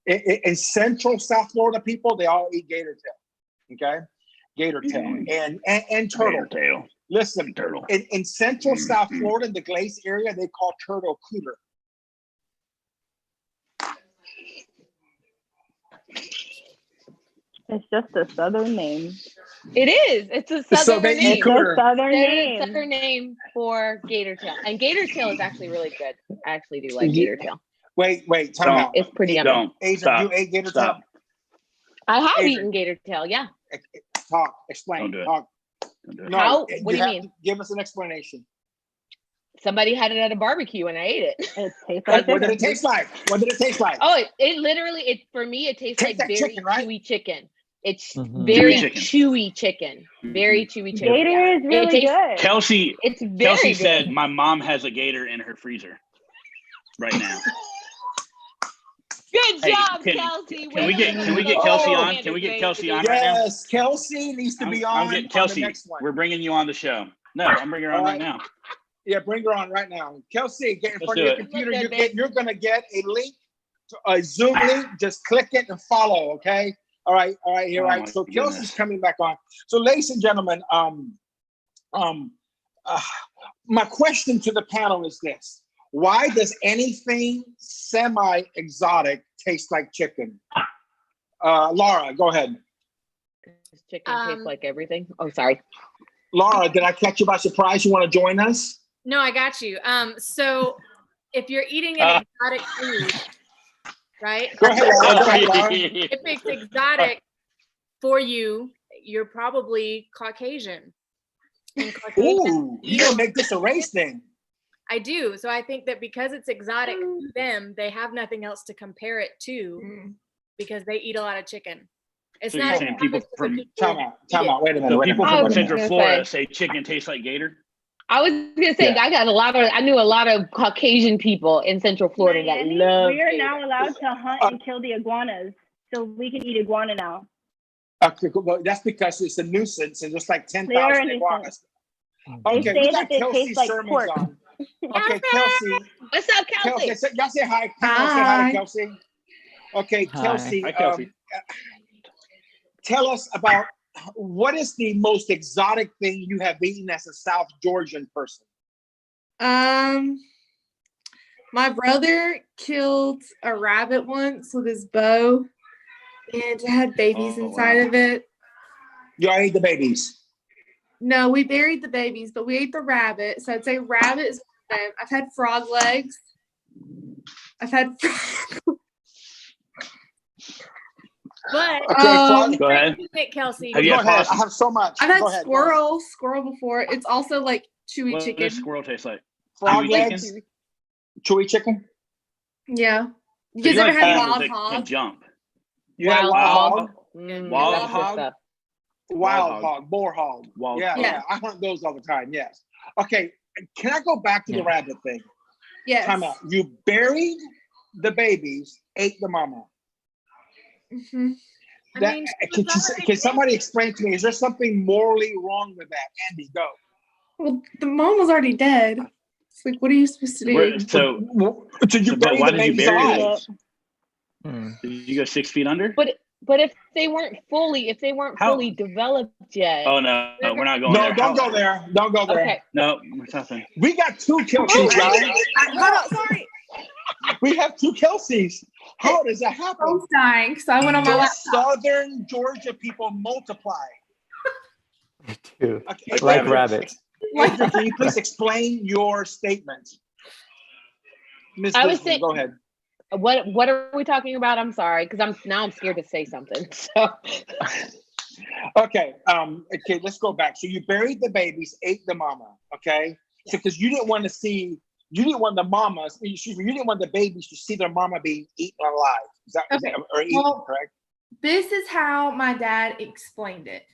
Speaker 4: In central South Florida people, they all eat gator tail. Okay? Gator tail. And turtle.
Speaker 2: Gator tail.
Speaker 4: Listen,
Speaker 2: turtle.
Speaker 4: In central South Florida, in the Glace area, they call turtle cooter.
Speaker 6: It's just a southern name.
Speaker 3: It is. It's a
Speaker 4: So
Speaker 3: southern
Speaker 4: they
Speaker 3: name.
Speaker 4: eat cooter.
Speaker 6: Southern
Speaker 3: It's
Speaker 6: name.
Speaker 3: a southern name for gator tail. And gator tail is actually really good. I actually do like
Speaker 4: Yeah.
Speaker 3: gator tail.
Speaker 4: Wait, time
Speaker 2: Don't.
Speaker 4: out.
Speaker 3: It's pretty yummy.
Speaker 2: Don't.
Speaker 4: Adrian,
Speaker 2: Stop.
Speaker 4: you ate gator
Speaker 2: Stop.
Speaker 4: tail?
Speaker 3: I have
Speaker 4: Adrian.
Speaker 3: eaten gator tail, yeah.
Speaker 4: Talk. Explain.
Speaker 2: Don't do it.
Speaker 4: Talk.
Speaker 2: Don't do it.
Speaker 4: No,
Speaker 3: How? What do you
Speaker 4: have
Speaker 3: mean?
Speaker 4: to give us an explanation.
Speaker 3: Somebody had it at a barbecue and I ate it.
Speaker 6: It tastes
Speaker 4: What
Speaker 6: like
Speaker 4: did it
Speaker 6: chicken.
Speaker 4: taste like? What did it taste like?
Speaker 3: Oh, it literally, for me, it tastes
Speaker 4: Tastes
Speaker 3: like
Speaker 4: like
Speaker 3: very
Speaker 4: chicken, right?
Speaker 3: chewy chicken. It's
Speaker 5: Mhm.
Speaker 3: very
Speaker 2: Chewy chicken.
Speaker 3: chewy chicken. Very chewy chicken.
Speaker 6: Gator
Speaker 3: yeah.
Speaker 6: is really
Speaker 3: tastes-
Speaker 6: good.
Speaker 2: Kelsey
Speaker 3: It's very
Speaker 2: Kelsey
Speaker 3: good.
Speaker 2: said my mom has a gator in her freezer right now.
Speaker 3: Good
Speaker 2: Hey,
Speaker 3: job,
Speaker 2: can-
Speaker 3: Kelsey.
Speaker 2: Can we get
Speaker 4: Oh.
Speaker 2: Kelsey on? Can we get Kelsey on right now?
Speaker 4: Yes, Kelsey needs to be
Speaker 2: I'm
Speaker 4: on
Speaker 2: getting
Speaker 4: the
Speaker 2: Kelsey.
Speaker 4: next one.
Speaker 2: We're bringing you on the show. No, I'm bringing her on
Speaker 4: All
Speaker 2: right
Speaker 4: right.
Speaker 2: now.
Speaker 4: Yeah, bring her on right now. Kelsey, get in
Speaker 2: Let's
Speaker 4: front
Speaker 2: do
Speaker 4: of your
Speaker 2: it.
Speaker 4: computer.
Speaker 3: Look at
Speaker 4: You're going to get a link, a Zoom link. Just click it and follow, okay? All right, here,
Speaker 2: Oh,
Speaker 4: right.
Speaker 2: my
Speaker 4: So
Speaker 2: goodness.
Speaker 4: Kelsey's coming back on. So, ladies and gentlemen, my question to the panel is this. Why does anything semi-exotic taste like chicken? Laura, go ahead.
Speaker 3: Does chicken tastes like everything? Oh, sorry.
Speaker 4: Laura, did I catch you by surprise? You want to join us?
Speaker 1: No, I got you. So if you're eating an exotic food, right?
Speaker 4: Go ahead, Laura. Go ahead, Laura.
Speaker 1: If it's exotic for you, you're probably Caucasian. And Caucasians
Speaker 4: Ooh,
Speaker 1: eat
Speaker 4: you gonna make this a race thing?
Speaker 1: I do. So I think that because it's exotic to them, they have nothing else to compare it to because they eat a lot of chicken. It's
Speaker 2: So you're
Speaker 1: not
Speaker 2: saying people from
Speaker 4: Time out. Wait a minute.
Speaker 2: so
Speaker 4: Wait a
Speaker 2: people
Speaker 4: minute.
Speaker 3: I
Speaker 2: from
Speaker 3: was
Speaker 2: Central
Speaker 3: gonna
Speaker 2: Florida
Speaker 3: say.
Speaker 2: say chicken tastes like gator?
Speaker 3: I was gonna say
Speaker 4: Yeah.
Speaker 3: I knew a lot of Caucasian people in Central Florida that
Speaker 6: Miami,
Speaker 3: love
Speaker 6: we are
Speaker 3: gator.
Speaker 6: now allowed to hunt and kill the iguanas, so we can eat iguana now.
Speaker 4: Okay, well, that's because it's a nuisance and there's like
Speaker 6: They are
Speaker 4: 10,000
Speaker 6: a
Speaker 4: iguanas.
Speaker 6: They
Speaker 4: Okay,
Speaker 6: say
Speaker 4: we
Speaker 6: that
Speaker 4: got
Speaker 6: they
Speaker 4: Kelsey's
Speaker 6: taste like
Speaker 4: sermons
Speaker 6: pork.
Speaker 4: on. Okay, Kelsey.
Speaker 3: What's up, Kelsey?
Speaker 4: Y'all say hi. Panel, say hi to
Speaker 7: Hi.
Speaker 4: Kelsey. Okay,
Speaker 5: Hi.
Speaker 4: Kelsey.
Speaker 2: Hi, Kelsey.
Speaker 4: Tell us about what is the most exotic thing you have eaten as a South Georgian person?
Speaker 7: My brother killed a rabbit once with his bow, and it had babies
Speaker 2: Oh,
Speaker 7: inside
Speaker 2: wow.
Speaker 7: of it.
Speaker 4: Y'all ate the babies.
Speaker 7: No, we buried the babies, but we ate the rabbit. So I'd say rabbit is one of them. I've had frog legs. I've had.
Speaker 1: But
Speaker 2: Go ahead.
Speaker 1: Kelsey.
Speaker 2: Have you
Speaker 4: Go
Speaker 2: had
Speaker 4: ahead.
Speaker 2: possum?
Speaker 4: I have so much.
Speaker 7: I've had
Speaker 4: Go ahead, go ahead.
Speaker 7: squirrel before. It's also like chewy
Speaker 2: What
Speaker 7: chicken.
Speaker 2: does squirrel taste like?
Speaker 4: Frog
Speaker 2: Chewy
Speaker 4: legs,
Speaker 2: chicken?
Speaker 4: chewy chicken.
Speaker 7: Yeah. You
Speaker 2: So
Speaker 7: guys ever
Speaker 2: like
Speaker 7: had
Speaker 2: animals
Speaker 7: wild
Speaker 2: that can
Speaker 7: hog?
Speaker 2: jump.
Speaker 4: You had
Speaker 3: Wild
Speaker 4: wild
Speaker 3: hog.
Speaker 4: hog,
Speaker 2: Wild
Speaker 3: that's good
Speaker 2: hog?
Speaker 3: stuff.
Speaker 4: wild
Speaker 2: hog.
Speaker 4: hog, boar hog.
Speaker 2: Wild
Speaker 4: Yeah,
Speaker 2: hog.
Speaker 4: yeah. I hunt those all the time. Yes. Okay. Can I go back to the
Speaker 5: Yeah.
Speaker 4: rabbit thing?
Speaker 7: Yes.
Speaker 4: Time out. You buried the babies, ate the mama.
Speaker 7: Mhm.
Speaker 1: I
Speaker 4: That,
Speaker 1: mean,
Speaker 4: can somebody explain to me? Is there something morally wrong with that? Andy, go.
Speaker 7: Well, the mom was already dead. It's like, what are you supposed to do?
Speaker 2: So,
Speaker 4: So you
Speaker 2: so but
Speaker 4: buried
Speaker 2: why
Speaker 4: the
Speaker 2: did you
Speaker 4: babies
Speaker 2: bury
Speaker 4: alive.
Speaker 2: these?
Speaker 5: Hmm.
Speaker 2: Did you go 6 feet under?
Speaker 3: But if they weren't fully
Speaker 2: How-
Speaker 3: fully developed yet.
Speaker 2: Oh no, we're not going
Speaker 4: No,
Speaker 2: there.
Speaker 4: don't go there. Don't go there.
Speaker 3: Okay.
Speaker 2: No, we're nothing.
Speaker 4: We got two Kelseys, guys.
Speaker 7: Hold on, sorry.
Speaker 4: We have two Kelseys. How does that happen?
Speaker 7: Phone's dying, so I went on my
Speaker 4: The
Speaker 7: laptop.
Speaker 4: Southern Georgia people multiply.
Speaker 5: Too.
Speaker 4: Okay,
Speaker 5: Like
Speaker 4: Adrian,
Speaker 5: rabbits.
Speaker 4: Adrian, can you please explain your statement? Ms.
Speaker 3: I was
Speaker 4: Lisbon,
Speaker 3: saying-
Speaker 4: go ahead.
Speaker 3: What are we talking about? I'm sorry, because I'm scared to say something. So
Speaker 4: Okay, let's go back. So you buried the babies, ate the mama, okay? So because you didn't want the mamas, excuse me, you didn't want the babies to see their mama being eaten alive. Is that or eaten,
Speaker 7: Well,
Speaker 4: correct?
Speaker 7: This is how my dad explained it.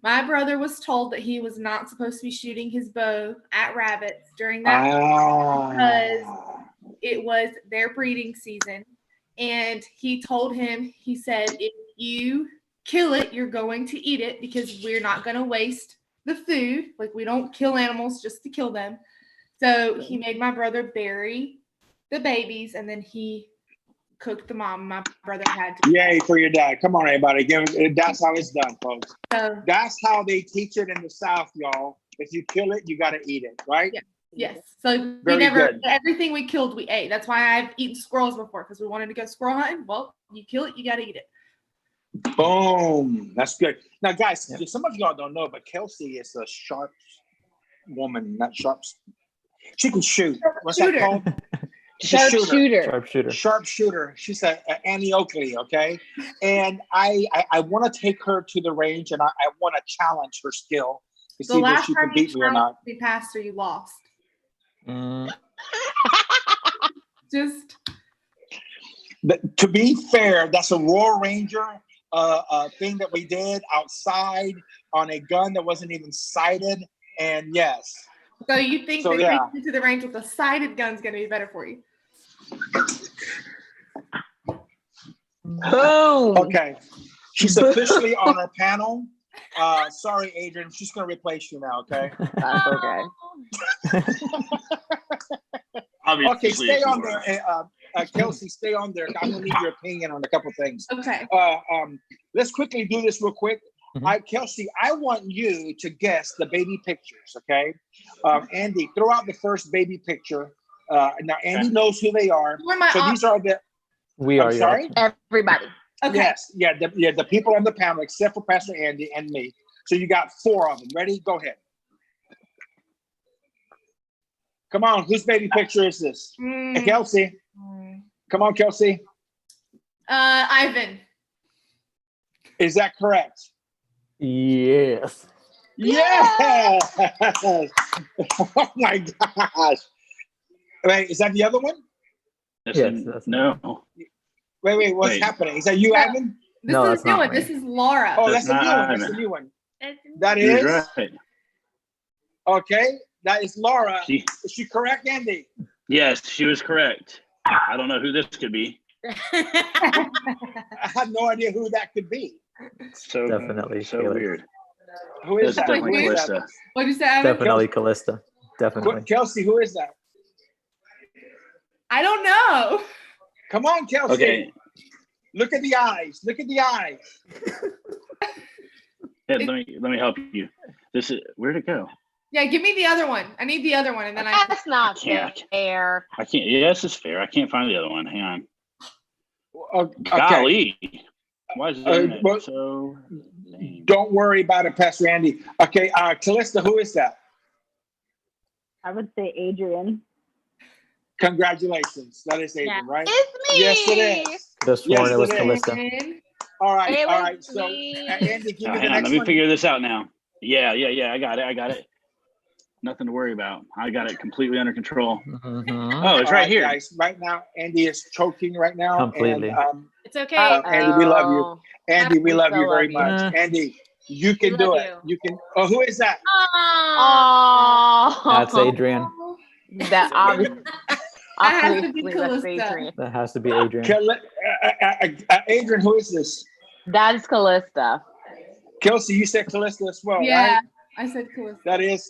Speaker 7: My brother was told that he was not supposed to be shooting his bow at rabbits during that. It was their breeding season. And he told him, he said, if you kill it, you're going to eat it because we're not going to waste the food. Like, we don't kill animals just to kill them. So he made my brother bury the babies, and then he cooked the mom. My brother had to.
Speaker 4: Yay for your dad. Come on, everybody. That's how it's done, folks.
Speaker 7: So,
Speaker 4: That's how they teach it in the South, y'all. If you kill it, you got to eat it, right?
Speaker 7: Yeah. yes. So
Speaker 4: Very good.
Speaker 7: everything we killed, we ate. That's why I've eaten squirrels before, because we wanted to go squirrel hunting. Well, you kill it, you got to eat it.
Speaker 4: Boom. That's good. Now, guys, some of y'all don't know, but Kelsey is a sharp woman, not sharp. She can shoot. What's that called?
Speaker 3: Sharpshooter.
Speaker 4: Sharpshooter. She's a Annie Oakley, okay? And I want to take her to the range, and I want to challenge her skill to see if she can beat me or not.
Speaker 7: The passed or you lost. Just.
Speaker 4: But to be fair, that's a Royal Ranger thing that we did outside on a gun that wasn't even sighted. And yes.
Speaker 7: So you think that taking you to the range with a sighted gun is going to be better for you?
Speaker 3: Boom.
Speaker 4: Okay. She's officially on our panel. Sorry, Adrian. She's going to replace you now, okay?
Speaker 3: That's okay.
Speaker 4: Okay, stay on there. Kelsey, stay on there. I'm going to need your opinion on a couple things.
Speaker 7: Okay.
Speaker 4: Let's quickly do this real quick. Kelsey, I want you to guess the baby pictures, okay? Andy, throw out the first baby picture. Now, Andy knows who they are. So these are the...
Speaker 5: I'm
Speaker 4: sorry?
Speaker 3: Everybody.
Speaker 7: Okay.
Speaker 4: Yes. The people on the panel, except for Pastor Andy and me. So you got 4 of them. Ready? Go ahead. Come on. Whose baby picture is this? Kelsey. Come on, Kelsey.
Speaker 7: Ivan.
Speaker 4: Is that correct?
Speaker 5: Yes.
Speaker 4: Yes. Oh my gosh. Wait, is that the other one?
Speaker 5: Yes.
Speaker 2: No.
Speaker 4: Wait. What's happening? Is that you, Ivan?
Speaker 7: This is new one. This is Laura.
Speaker 4: Oh, that's a new one. That's a new one. That is
Speaker 2: right.
Speaker 4: Okay. That is Laura. Is she correct, Andy?
Speaker 2: Yes, she was correct. I don't know who this could be.
Speaker 4: I have no idea who that could be.
Speaker 2: So
Speaker 5: definitely
Speaker 2: so weird.
Speaker 4: Who is that?
Speaker 2: Definitely Callista.
Speaker 7: What did you say, Ivan?
Speaker 5: Definitely Callista. Definitely.
Speaker 4: Kelsey, who is that?
Speaker 7: I don't know.
Speaker 4: Come on, Kelsey.
Speaker 2: Okay.
Speaker 4: Look at the eyes. Look at the eyes.
Speaker 2: Let me help you. This is where'd it go?
Speaker 7: Yeah, give me the other one. I need the other one, and then
Speaker 3: That's not fair.
Speaker 2: I can't. Yes, it's fair. I can't find the other one. Hang on.
Speaker 4: Okay.
Speaker 2: Golly. Why is it so lame?
Speaker 4: Don't worry about it, Pastor Andy. Okay, Callista, who is that?
Speaker 6: I would say Adrian.
Speaker 4: Congratulations. That is Adrian, right?
Speaker 3: It's me.
Speaker 4: Yes, it is.
Speaker 5: Just sworn it was Callista.
Speaker 4: All right.
Speaker 3: It
Speaker 4: All
Speaker 3: was
Speaker 4: right. So,
Speaker 3: me.
Speaker 4: Andy, give me the
Speaker 2: Hang on,
Speaker 4: next
Speaker 2: let me
Speaker 4: one.
Speaker 2: figure this out now. Yeah. I got it. Nothing to worry about. I got it completely under control. Oh, it's right here.
Speaker 4: Guys, right now, Andy is choking right now.
Speaker 5: Completely.
Speaker 4: And,
Speaker 1: It's okay.
Speaker 4: Andy, we love you. Andy, we love you very
Speaker 3: love
Speaker 4: much. Andy, you can do it. You can. Oh, who is that?
Speaker 3: Oh,
Speaker 5: That's Adrian.
Speaker 3: That obviously
Speaker 7: has to be
Speaker 3: that's
Speaker 7: Callista.
Speaker 3: Adrian.
Speaker 5: That has to be Adrian.
Speaker 4: Adrian, who is this?
Speaker 3: That is Callista.
Speaker 4: Kelsey, you said Callista as well,
Speaker 7: Yeah,
Speaker 4: right?
Speaker 7: I said Callista.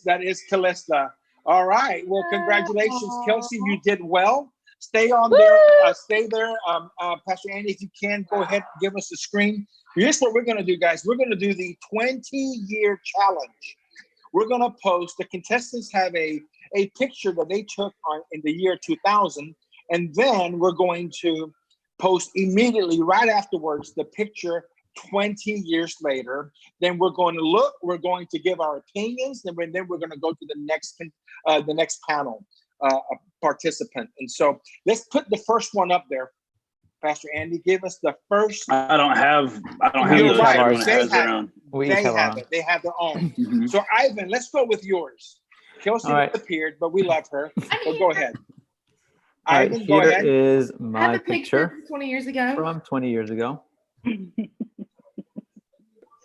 Speaker 4: That is Callista. All right. Well, congratulations, Kelsey. You did well. Stay on there. Stay there. Pastor Andy, if you can, go ahead and give us the screen. Here's what we're going to do, guys. We're going to do the 20-year challenge. We're going to post. The contestants have a picture that they took in the year 2000, and then we're going to post immediately right afterwards the picture 20 years later. Then we're going to give our opinions, then we're going to go to the next panel participant. And so let's put the first one up there. Pastor Andy, give us the first.
Speaker 2: I don't have
Speaker 4: You're
Speaker 2: those.
Speaker 4: right.
Speaker 2: Everyone
Speaker 4: They
Speaker 2: has their
Speaker 4: have
Speaker 2: own.
Speaker 4: They have their own. So Ivan, let's go with yours. Kelsey appeared, but we love her. So go ahead. Ivan, go ahead.
Speaker 5: Here is
Speaker 7: I
Speaker 5: my
Speaker 7: have a
Speaker 5: picture
Speaker 7: 20 years ago.
Speaker 5: from 20 years ago.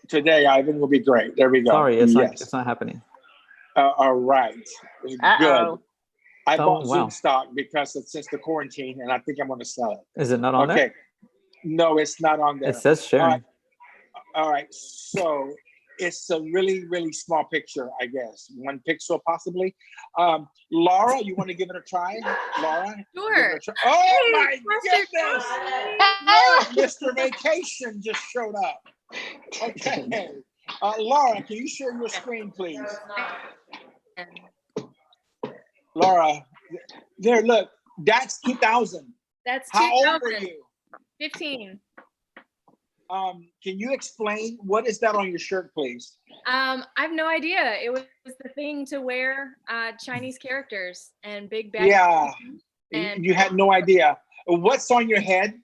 Speaker 4: Today, Ivan will be great. There we go.
Speaker 5: Sorry, it's not happening.
Speaker 4: All right. Good. I bought
Speaker 5: wow.
Speaker 4: Zoom stock because since the quarantine, and I think I'm going to sell it.
Speaker 5: Is it not on there?
Speaker 4: No, it's not on there.
Speaker 5: It says sharing.
Speaker 4: All right. So it's a really, really small picture, I guess. 1 pixel possibly. Laura, you want to give it a try? Laura?
Speaker 1: Sure.
Speaker 4: Oh my goodness! Mr. Vacation just showed up. Okay. Laura, can you share your screen, please? Laura, there, look, that's 2000.
Speaker 1: That's
Speaker 4: How
Speaker 1: 2000.
Speaker 4: old were you?
Speaker 1: 15.
Speaker 4: Can you explain what is that on your shirt, please?
Speaker 1: I have no idea. It was the thing to wear Chinese characters and big bad.
Speaker 4: Yeah,
Speaker 1: And
Speaker 4: you had no idea. What's on your head?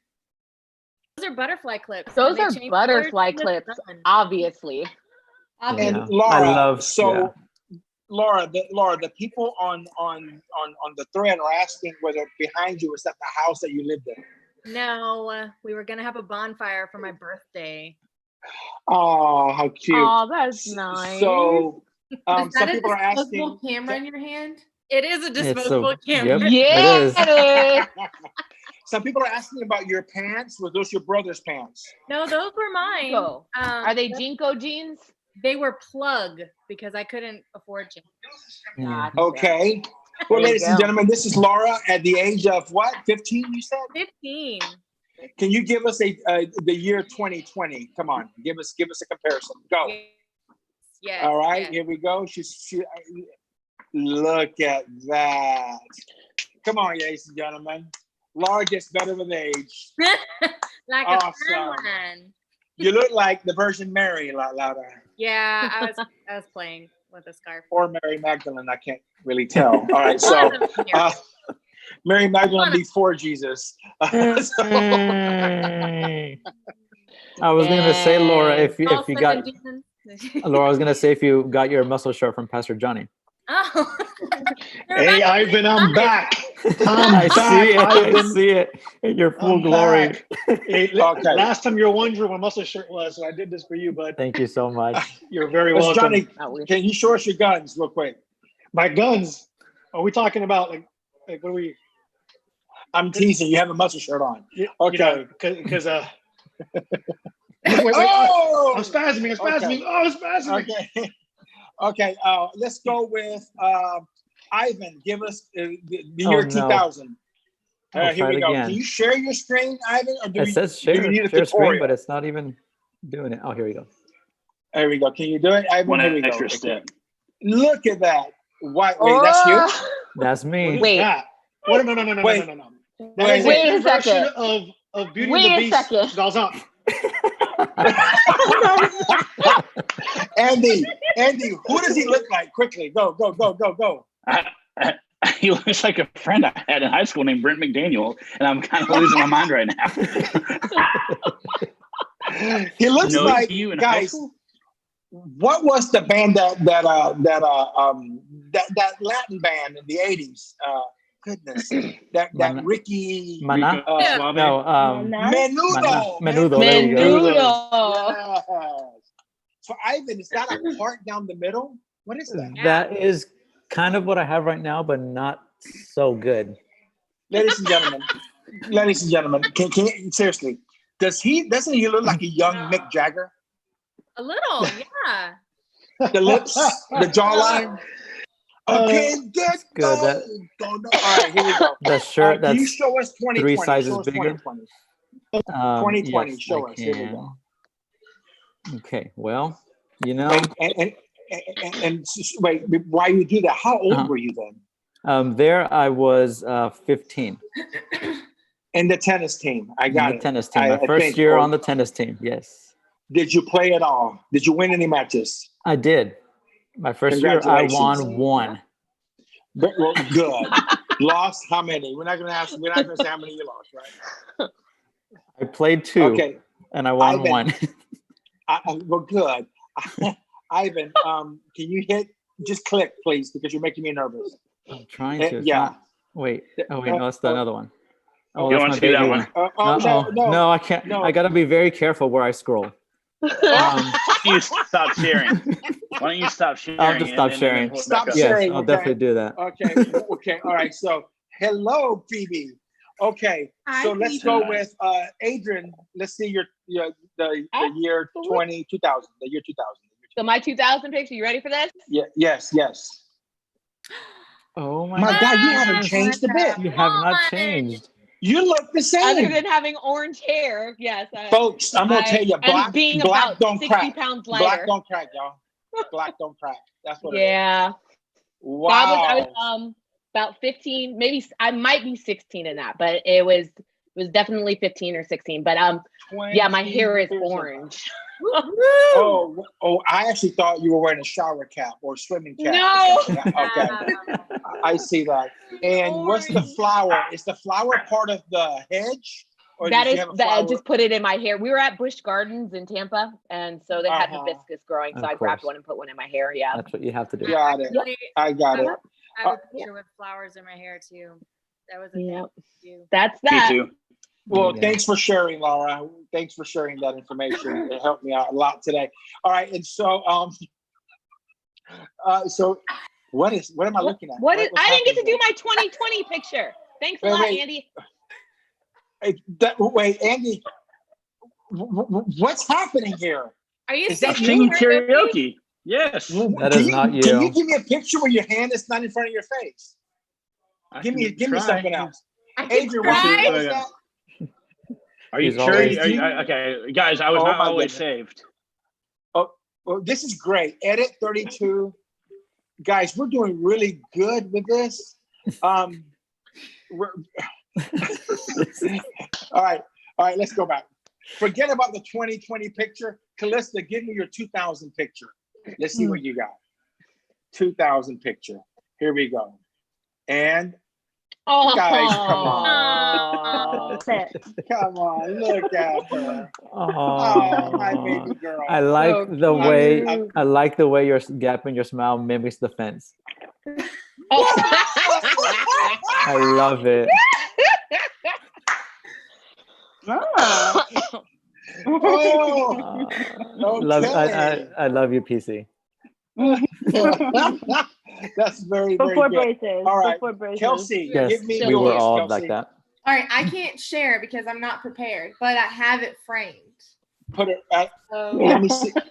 Speaker 1: those are butterfly clips.
Speaker 3: Those
Speaker 1: and they
Speaker 3: are
Speaker 1: change
Speaker 3: butterfly
Speaker 1: colors
Speaker 3: clips,
Speaker 1: to the sun.
Speaker 3: obviously.
Speaker 4: And
Speaker 5: Yeah.
Speaker 4: Laura,
Speaker 5: I love
Speaker 4: so Laura, the people on the thread are asking whether behind you is that the house that you lived in.
Speaker 1: No, we were gonna have a bonfire for my birthday.
Speaker 4: Oh, how cute!
Speaker 3: Oh, that's nice.
Speaker 4: So,
Speaker 7: Is
Speaker 4: some
Speaker 7: that a
Speaker 4: people are
Speaker 7: disposable
Speaker 4: asking.
Speaker 7: camera in your hand?
Speaker 1: It is a
Speaker 5: It's
Speaker 1: disposable
Speaker 5: a,
Speaker 1: camera.
Speaker 5: yep,
Speaker 3: Yeah,
Speaker 5: it is.
Speaker 3: it is.
Speaker 4: Some people are asking about your pants. Were those your brother's pants?
Speaker 1: No, those were mine.
Speaker 3: Jinko. Are they Jinko jeans?
Speaker 1: They were plug because I couldn't afford jeans.
Speaker 5: Yeah.
Speaker 4: Okay. Well,
Speaker 3: There you
Speaker 4: ladies and
Speaker 3: go.
Speaker 4: gentlemen, this is Laura at the age of what? 15, you said?
Speaker 1: 15.
Speaker 4: Can you give us the year 2020? Come on, give us a comparison. Go.
Speaker 1: Yes.
Speaker 4: All right,
Speaker 1: yes.
Speaker 4: here we go. Look at that. Come on, ladies and gentlemen. Laura gets better with age.
Speaker 1: Like
Speaker 4: Awesome.
Speaker 1: a timeline.
Speaker 4: You look like the Virgin Mary, Laura.
Speaker 1: Yeah, I was playing with a scarf.
Speaker 4: Or Mary Magdalene, I can't really tell. All right, so Mary Magdalene before Jesus. So-
Speaker 5: I was gonna say, Laura, if you got Laura, I was gonna say if you got your muscle shirt from Pastor Johnny.
Speaker 1: Oh.
Speaker 8: Hey, Ivan, I'm back.
Speaker 5: I see it. I
Speaker 8: Ivan.
Speaker 5: see it in your full
Speaker 8: I'm
Speaker 5: glory.
Speaker 8: back. Hey,
Speaker 4: Okay.
Speaker 8: last time you were wondering what muscle shirt was, so I did this for you, bud.
Speaker 5: Thank you so much.
Speaker 8: You're very
Speaker 4: Mr.
Speaker 8: welcome.
Speaker 4: Johnny, can you show us your guns real quick?
Speaker 8: My guns. Are we talking about like what are we?
Speaker 4: I'm teasing. You have a muscle shirt on. Okay.
Speaker 8: Because wait,
Speaker 4: Oh!
Speaker 8: I'm spasming.
Speaker 4: Okay.
Speaker 8: Oh, I'm spasming.
Speaker 4: Okay. Okay. Let's go with Ivan. Give us the year 2000.
Speaker 5: I'll
Speaker 4: Here
Speaker 5: try
Speaker 4: we
Speaker 5: it
Speaker 4: go.
Speaker 5: again.
Speaker 4: Can you share your screen, Ivan? Or
Speaker 5: It says
Speaker 4: do
Speaker 5: share,
Speaker 4: you need a
Speaker 5: share screen,
Speaker 4: tutorial?
Speaker 5: but it's not even doing it. Oh, here we go.
Speaker 4: There we go. Can you do it, Ivan?
Speaker 9: One
Speaker 4: Here we
Speaker 9: extra
Speaker 4: go.
Speaker 9: step.
Speaker 4: Look at that. Wait, that's you?
Speaker 5: That's
Speaker 8: What
Speaker 5: me.
Speaker 8: is
Speaker 3: Wait.
Speaker 8: that? What? No.
Speaker 4: Wait.
Speaker 8: That is
Speaker 3: Wait
Speaker 8: a
Speaker 3: a
Speaker 8: version
Speaker 3: second.
Speaker 8: of Beauty
Speaker 3: Wait
Speaker 8: and
Speaker 3: a
Speaker 8: the Beast.
Speaker 3: second.
Speaker 8: Goes on.
Speaker 4: Andy, who does he look like? Quickly, go.
Speaker 9: He looks like a friend I had in high school named Brent McDaniel, and I'm kind of losing my mind right now.
Speaker 4: He looks
Speaker 9: No,
Speaker 4: like,
Speaker 9: you in high
Speaker 4: guys,
Speaker 9: school?
Speaker 4: what was the band that Latin band in the 80s? Goodness, that Ricky
Speaker 5: Mana?
Speaker 1: Yeah.
Speaker 9: Suave?
Speaker 5: No,
Speaker 4: Menudo.
Speaker 5: Menudo. There you go.
Speaker 3: Menudo.
Speaker 4: Yes. So Ivan, is that a part down the middle? What is that?
Speaker 5: That is kind of what I have right now, but not so good.
Speaker 4: Ladies and gentlemen, can you, seriously, doesn't he look like a young Mick Jagger?
Speaker 1: A little, yeah.
Speaker 4: The lips, the jawline. Okay, good.
Speaker 5: good.
Speaker 4: Go. All right, here we go.
Speaker 5: The shirt
Speaker 4: Can you
Speaker 5: that's
Speaker 4: show us 2020?
Speaker 5: 3 sizes
Speaker 4: Show us
Speaker 5: bigger.
Speaker 4: 2020. 2020.
Speaker 5: Yes,
Speaker 4: Show
Speaker 5: I
Speaker 4: us. Here we
Speaker 5: can.
Speaker 4: go.
Speaker 5: Okay, well, you know,
Speaker 4: And wait, why you do that? How old were you then?
Speaker 5: there I was 15.
Speaker 4: In the tennis team. I
Speaker 5: In
Speaker 4: got
Speaker 5: the
Speaker 4: it.
Speaker 5: tennis team.
Speaker 4: I
Speaker 5: My first
Speaker 4: think,
Speaker 5: year
Speaker 4: or-
Speaker 5: on the tennis team. Yes,
Speaker 4: Did you play at all? Did you win any matches?
Speaker 5: I did. My first year, I
Speaker 4: Congratulations.
Speaker 5: won one.
Speaker 4: Well, good. Lost how many? We're not going to say how many you lost, right?
Speaker 5: I played 2,
Speaker 4: Okay.
Speaker 5: and I won
Speaker 4: Ivan.
Speaker 5: 1.
Speaker 4: Well, good. Ivan, can you just click, please, because you're making me nervous.
Speaker 5: I'm trying to. It's
Speaker 4: Yeah.
Speaker 5: not- wait. Oh wait, no, that's another one. Oh,
Speaker 9: You
Speaker 5: that's
Speaker 9: want
Speaker 5: my
Speaker 9: to see that
Speaker 5: baby
Speaker 9: one?
Speaker 5: one. No, I can't.
Speaker 4: no.
Speaker 5: I gotta be very careful where I scroll.
Speaker 9: You stop sharing. Why don't you stop sharing?
Speaker 5: I'll just stop
Speaker 9: and then
Speaker 5: sharing.
Speaker 9: pull it
Speaker 4: Stop
Speaker 9: back up?
Speaker 5: Yes,
Speaker 4: sharing,
Speaker 5: I'll
Speaker 4: okay.
Speaker 5: definitely do that.
Speaker 4: Okay. All right. So, hello, Phoebe. Okay.
Speaker 7: Hi,
Speaker 4: So let's
Speaker 7: Phoebe.
Speaker 4: go with Adrian. Let's see the year 2000. The year 2000.
Speaker 3: So my 2000 picture, you ready for this?
Speaker 4: Yeah. Yes.
Speaker 5: Oh my
Speaker 4: My God, you
Speaker 5: goodness.
Speaker 4: haven't changed a bit.
Speaker 5: You have not changed.
Speaker 4: You look the
Speaker 3: Other
Speaker 4: same.
Speaker 3: than having orange hair, yes.
Speaker 4: Folks, I'm gonna tell you,
Speaker 3: and
Speaker 4: black
Speaker 3: being
Speaker 4: black
Speaker 3: about
Speaker 4: don't
Speaker 3: 60
Speaker 4: crack.
Speaker 3: pounds
Speaker 4: Black
Speaker 3: lighter.
Speaker 4: don't crack, y'all. Black don't crack. That's what it is.
Speaker 3: Yeah.
Speaker 4: Wow.
Speaker 3: I was about 15, maybe I might be 16 in that, but it was was definitely 15 or 16. But yeah, my hair is orange.
Speaker 4: Oh, I actually thought you were wearing a shower cap or a swimming cap.
Speaker 3: No.
Speaker 4: Okay. I see that. And what's the flower? Is the flower part of the hedge? Or
Speaker 3: That
Speaker 4: did
Speaker 3: is
Speaker 4: you have a
Speaker 3: that I
Speaker 4: flower?
Speaker 3: just put it in my hair. We were at Busch Gardens in Tampa, and so they had hibiscus growing. So
Speaker 5: Of
Speaker 3: I grabbed
Speaker 5: course.
Speaker 3: one and put one in my hair. Yeah.
Speaker 5: That's what you have to do.
Speaker 4: Got it.
Speaker 1: Actually,
Speaker 4: I got it.
Speaker 1: I have a picture with flowers in my hair too. That was a
Speaker 3: Yeah.
Speaker 1: thing too.
Speaker 3: That's
Speaker 9: Me
Speaker 3: that.
Speaker 9: too.
Speaker 4: Well,
Speaker 5: Yeah.
Speaker 4: thanks for sharing, Laura. Thanks for sharing that information. It helped me out a lot today. All right, and so so what am I looking at?
Speaker 3: What is?
Speaker 4: What's
Speaker 3: I didn't get to
Speaker 4: happening
Speaker 3: do my 2020 picture. Thanks a
Speaker 4: Wait,
Speaker 3: lot,
Speaker 4: wait.
Speaker 3: Andy.
Speaker 4: Wait, Andy, what's happening here?
Speaker 1: Are you
Speaker 4: Is that
Speaker 1: singing
Speaker 9: Singing karaoke. Yes.
Speaker 5: That is not you.
Speaker 4: Can you give me a picture where your hand is not in front of your face?
Speaker 9: I
Speaker 4: Give me
Speaker 9: can try.
Speaker 4: something else.
Speaker 1: I can
Speaker 4: Adrian, what
Speaker 1: cry.
Speaker 4: is that?
Speaker 9: Are you
Speaker 5: He's
Speaker 9: sure?
Speaker 5: always-
Speaker 9: Okay, guys, I was
Speaker 4: Oh
Speaker 9: not
Speaker 4: my
Speaker 9: always
Speaker 4: goodness.
Speaker 9: saved.
Speaker 4: Well, this is great. Edit 32. Guys, we're doing really good with this. We're all right, let's go back. Forget about the 2020 picture. Callista, give me your 2000 picture. Let's see what you got. 2000 picture. Here we go. And guys, come on. Come on, look at her. Oh, my baby girl.
Speaker 5: I like
Speaker 3: So
Speaker 5: the way
Speaker 3: cute.
Speaker 5: I like the way your gap in your smile mimics the fence. I love it.
Speaker 4: Oh,
Speaker 5: I love you, PC.
Speaker 4: that's very, very
Speaker 6: Before
Speaker 4: good.
Speaker 6: braces.
Speaker 4: All right,
Speaker 6: Before braces.
Speaker 4: Kelsey,
Speaker 5: Yes,
Speaker 4: give me
Speaker 5: we were
Speaker 4: yours,
Speaker 5: all
Speaker 4: Kelsey.
Speaker 5: like that.
Speaker 7: All right, I can't share because I'm not prepared, but I have it framed.
Speaker 4: Put it at,
Speaker 1: So,
Speaker 4: let me see. Wait,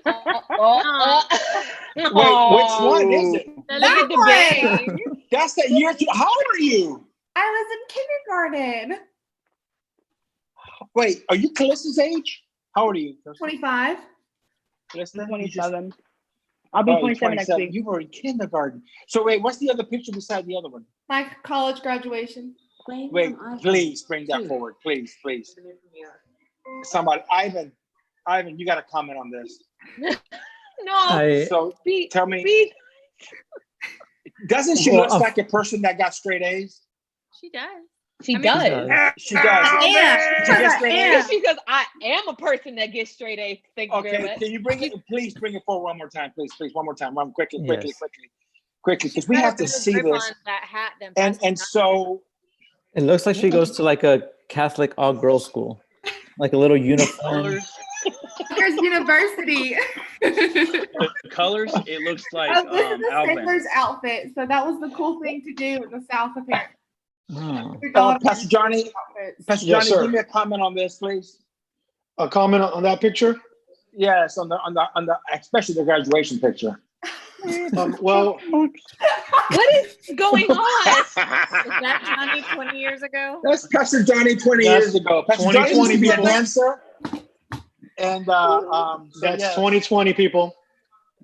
Speaker 4: which one is it?
Speaker 1: that
Speaker 7: one.
Speaker 4: That's the year. How old are you?
Speaker 7: I was in kindergarten.
Speaker 4: Wait, are you Callista's age? How old are you?
Speaker 7: 25.
Speaker 4: Calista?
Speaker 6: I'm
Speaker 4: You just-
Speaker 6: 27. I'll be
Speaker 4: you're
Speaker 6: 27 next
Speaker 4: 27.
Speaker 6: week.
Speaker 4: You were in kindergarten. So wait, what's the other picture beside the other one?
Speaker 7: My college graduation.
Speaker 4: Wait, please bring that forward. Please. Somebody, Ivan, you got to comment on this.
Speaker 3: No.
Speaker 4: So tell me,
Speaker 3: Speed.
Speaker 4: doesn't she
Speaker 5: Well,
Speaker 4: look like a person that got straight A's?
Speaker 1: she does.
Speaker 3: She
Speaker 1: I mean,
Speaker 3: does.
Speaker 4: She does.
Speaker 7: Yeah.
Speaker 4: Did you get straight
Speaker 7: Yeah.
Speaker 4: A's?
Speaker 3: She goes, I am a person that gets straight A's. Thank you very
Speaker 4: Okay,
Speaker 3: much.
Speaker 4: can you bring it? Please bring it forward one more time, please, one more time, run quickly,
Speaker 5: Yes.
Speaker 4: because we have to see
Speaker 1: Grip
Speaker 4: this.
Speaker 1: on that hat, then
Speaker 4: And
Speaker 1: pass it
Speaker 4: and
Speaker 1: on.
Speaker 4: so
Speaker 5: It looks like she goes to like a Catholic all-girls school, like a little uniform.
Speaker 9: Colors,
Speaker 7: There's university.
Speaker 9: the colors, it looks like
Speaker 7: Oh, this is a
Speaker 9: Alvin.
Speaker 7: sailor's outfit, so that was the cool thing to do in the South, apparently.
Speaker 5: Oh.
Speaker 7: Your daughter-
Speaker 4: Pastor Johnny,
Speaker 7: outfits.
Speaker 8: Yes, sir.
Speaker 4: give me a comment on this, please.
Speaker 8: A comment on that picture?
Speaker 4: Yes, on the especially the graduation picture.
Speaker 8: Well,
Speaker 3: What is going on?
Speaker 1: Is that Johnny 20 years ago?
Speaker 4: That's Pastor Johnny 20
Speaker 8: That's
Speaker 4: years ago. Pastor Johnny
Speaker 8: 2020
Speaker 4: used to be a
Speaker 8: people.
Speaker 4: dancer. And so
Speaker 8: that's
Speaker 4: yes,
Speaker 8: 2020 people.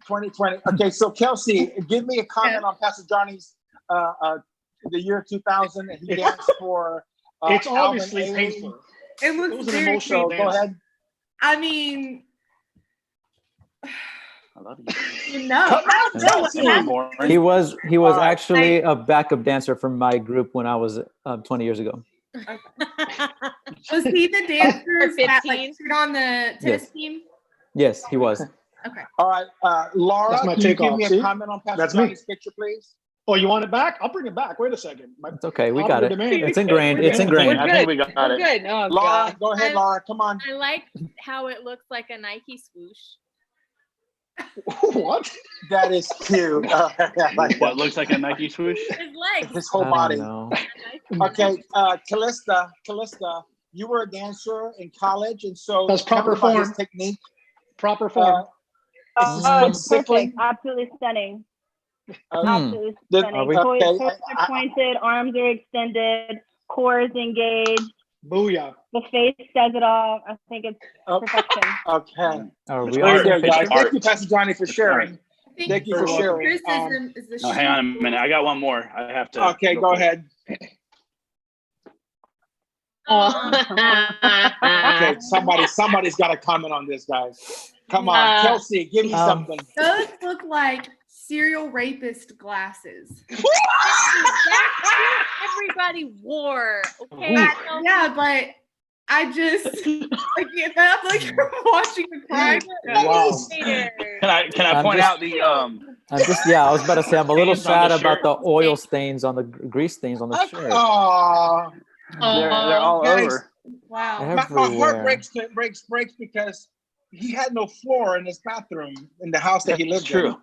Speaker 4: 2020. Okay, so Kelsey, give me a comment on Pastor Johnny's the year 2000. And he danced for
Speaker 8: It's
Speaker 4: Alvin
Speaker 8: obviously
Speaker 4: Ailey.
Speaker 8: painful.
Speaker 7: It
Speaker 8: It
Speaker 7: looks
Speaker 8: was an
Speaker 7: very
Speaker 8: emotional
Speaker 7: creepy.
Speaker 4: Go
Speaker 8: dance.
Speaker 4: ahead.
Speaker 7: I mean,
Speaker 9: I love you.
Speaker 7: you know.
Speaker 4: Come on,
Speaker 7: I know what
Speaker 4: Kelsey.
Speaker 7: happened.
Speaker 5: He was
Speaker 4: All right.
Speaker 5: actually a backup dancer for my group when I was 20 years ago.
Speaker 7: Was he the dancers that
Speaker 3: 15?
Speaker 7: like stood on the tennis
Speaker 5: Yes.
Speaker 7: team?
Speaker 5: Yes, he was.
Speaker 7: Okay.
Speaker 4: All right, Laura,
Speaker 8: That's my
Speaker 4: can you give
Speaker 8: takeoff,
Speaker 4: me a
Speaker 8: see?
Speaker 4: comment on Pastor
Speaker 8: That's me.
Speaker 4: Johnny's picture, please?
Speaker 8: Oh, you want it back? I'll bring it back. Wait a second.
Speaker 5: It's okay. We got
Speaker 8: Popular
Speaker 5: it.
Speaker 8: demand.
Speaker 5: It's ingrained. It's ingrained.
Speaker 9: I think we got
Speaker 3: We're
Speaker 9: it.
Speaker 3: good. Oh,
Speaker 4: Laura,
Speaker 3: God.
Speaker 4: go ahead, Laura. Come on.
Speaker 1: I like how it looks like a Nike swoosh.
Speaker 8: What?
Speaker 4: That is cute. I like
Speaker 9: What
Speaker 4: that.
Speaker 9: looks like a Nike swoosh?
Speaker 1: His legs.
Speaker 4: His
Speaker 5: I
Speaker 4: whole
Speaker 5: don't
Speaker 4: body.
Speaker 5: know.
Speaker 4: Okay, Callista, you were a dancer in college, and so
Speaker 8: That's
Speaker 4: tell me
Speaker 8: proper
Speaker 4: about his
Speaker 8: form.
Speaker 4: technique.
Speaker 8: Proper form.
Speaker 6: It's
Speaker 4: Specifically,
Speaker 6: perfect. Absolutely stunning.
Speaker 4: uh,
Speaker 6: Absolutely
Speaker 4: the-
Speaker 6: stunning.
Speaker 5: we-
Speaker 6: Toes
Speaker 4: okay,
Speaker 6: are pointed, arms are extended, core is engaged.
Speaker 8: Booyah.
Speaker 6: The face says it all. I think it's
Speaker 4: Oh.
Speaker 6: perfection.
Speaker 4: okay.
Speaker 5: Are we
Speaker 9: It's
Speaker 5: all
Speaker 4: Right
Speaker 9: art.
Speaker 4: there,
Speaker 5: in
Speaker 4: guys.
Speaker 5: picture?
Speaker 4: Thank you, Pastor Johnny, for sharing.
Speaker 7: I think
Speaker 4: Thank you for
Speaker 8: You're welcome.
Speaker 4: sharing.
Speaker 7: criticism is the
Speaker 9: Oh, hang on a minute. I got one more. I have to.
Speaker 4: Okay,
Speaker 9: real
Speaker 4: go
Speaker 9: quick.
Speaker 4: ahead. Okay, somebody's got to comment on this, guys. Come on, Kelsey, give me something.
Speaker 7: Those look like serial rapist glasses.
Speaker 1: That's what everybody wore. Okay.
Speaker 7: Yeah, but I just like if I'm like watching the crime.
Speaker 8: Wow.
Speaker 9: Can I point out the
Speaker 5: I was about to say I'm a little
Speaker 9: stains on
Speaker 5: sad
Speaker 9: the
Speaker 5: about
Speaker 9: shirt?
Speaker 5: the oil stains on the grease stains on the shirt.
Speaker 4: Oh,
Speaker 9: they're all
Speaker 4: guys,
Speaker 9: over.
Speaker 7: Wow.
Speaker 4: my heart
Speaker 5: Everywhere.
Speaker 4: breaks because he had no floor in his bathroom in the house that he lived
Speaker 9: True.
Speaker 4: in.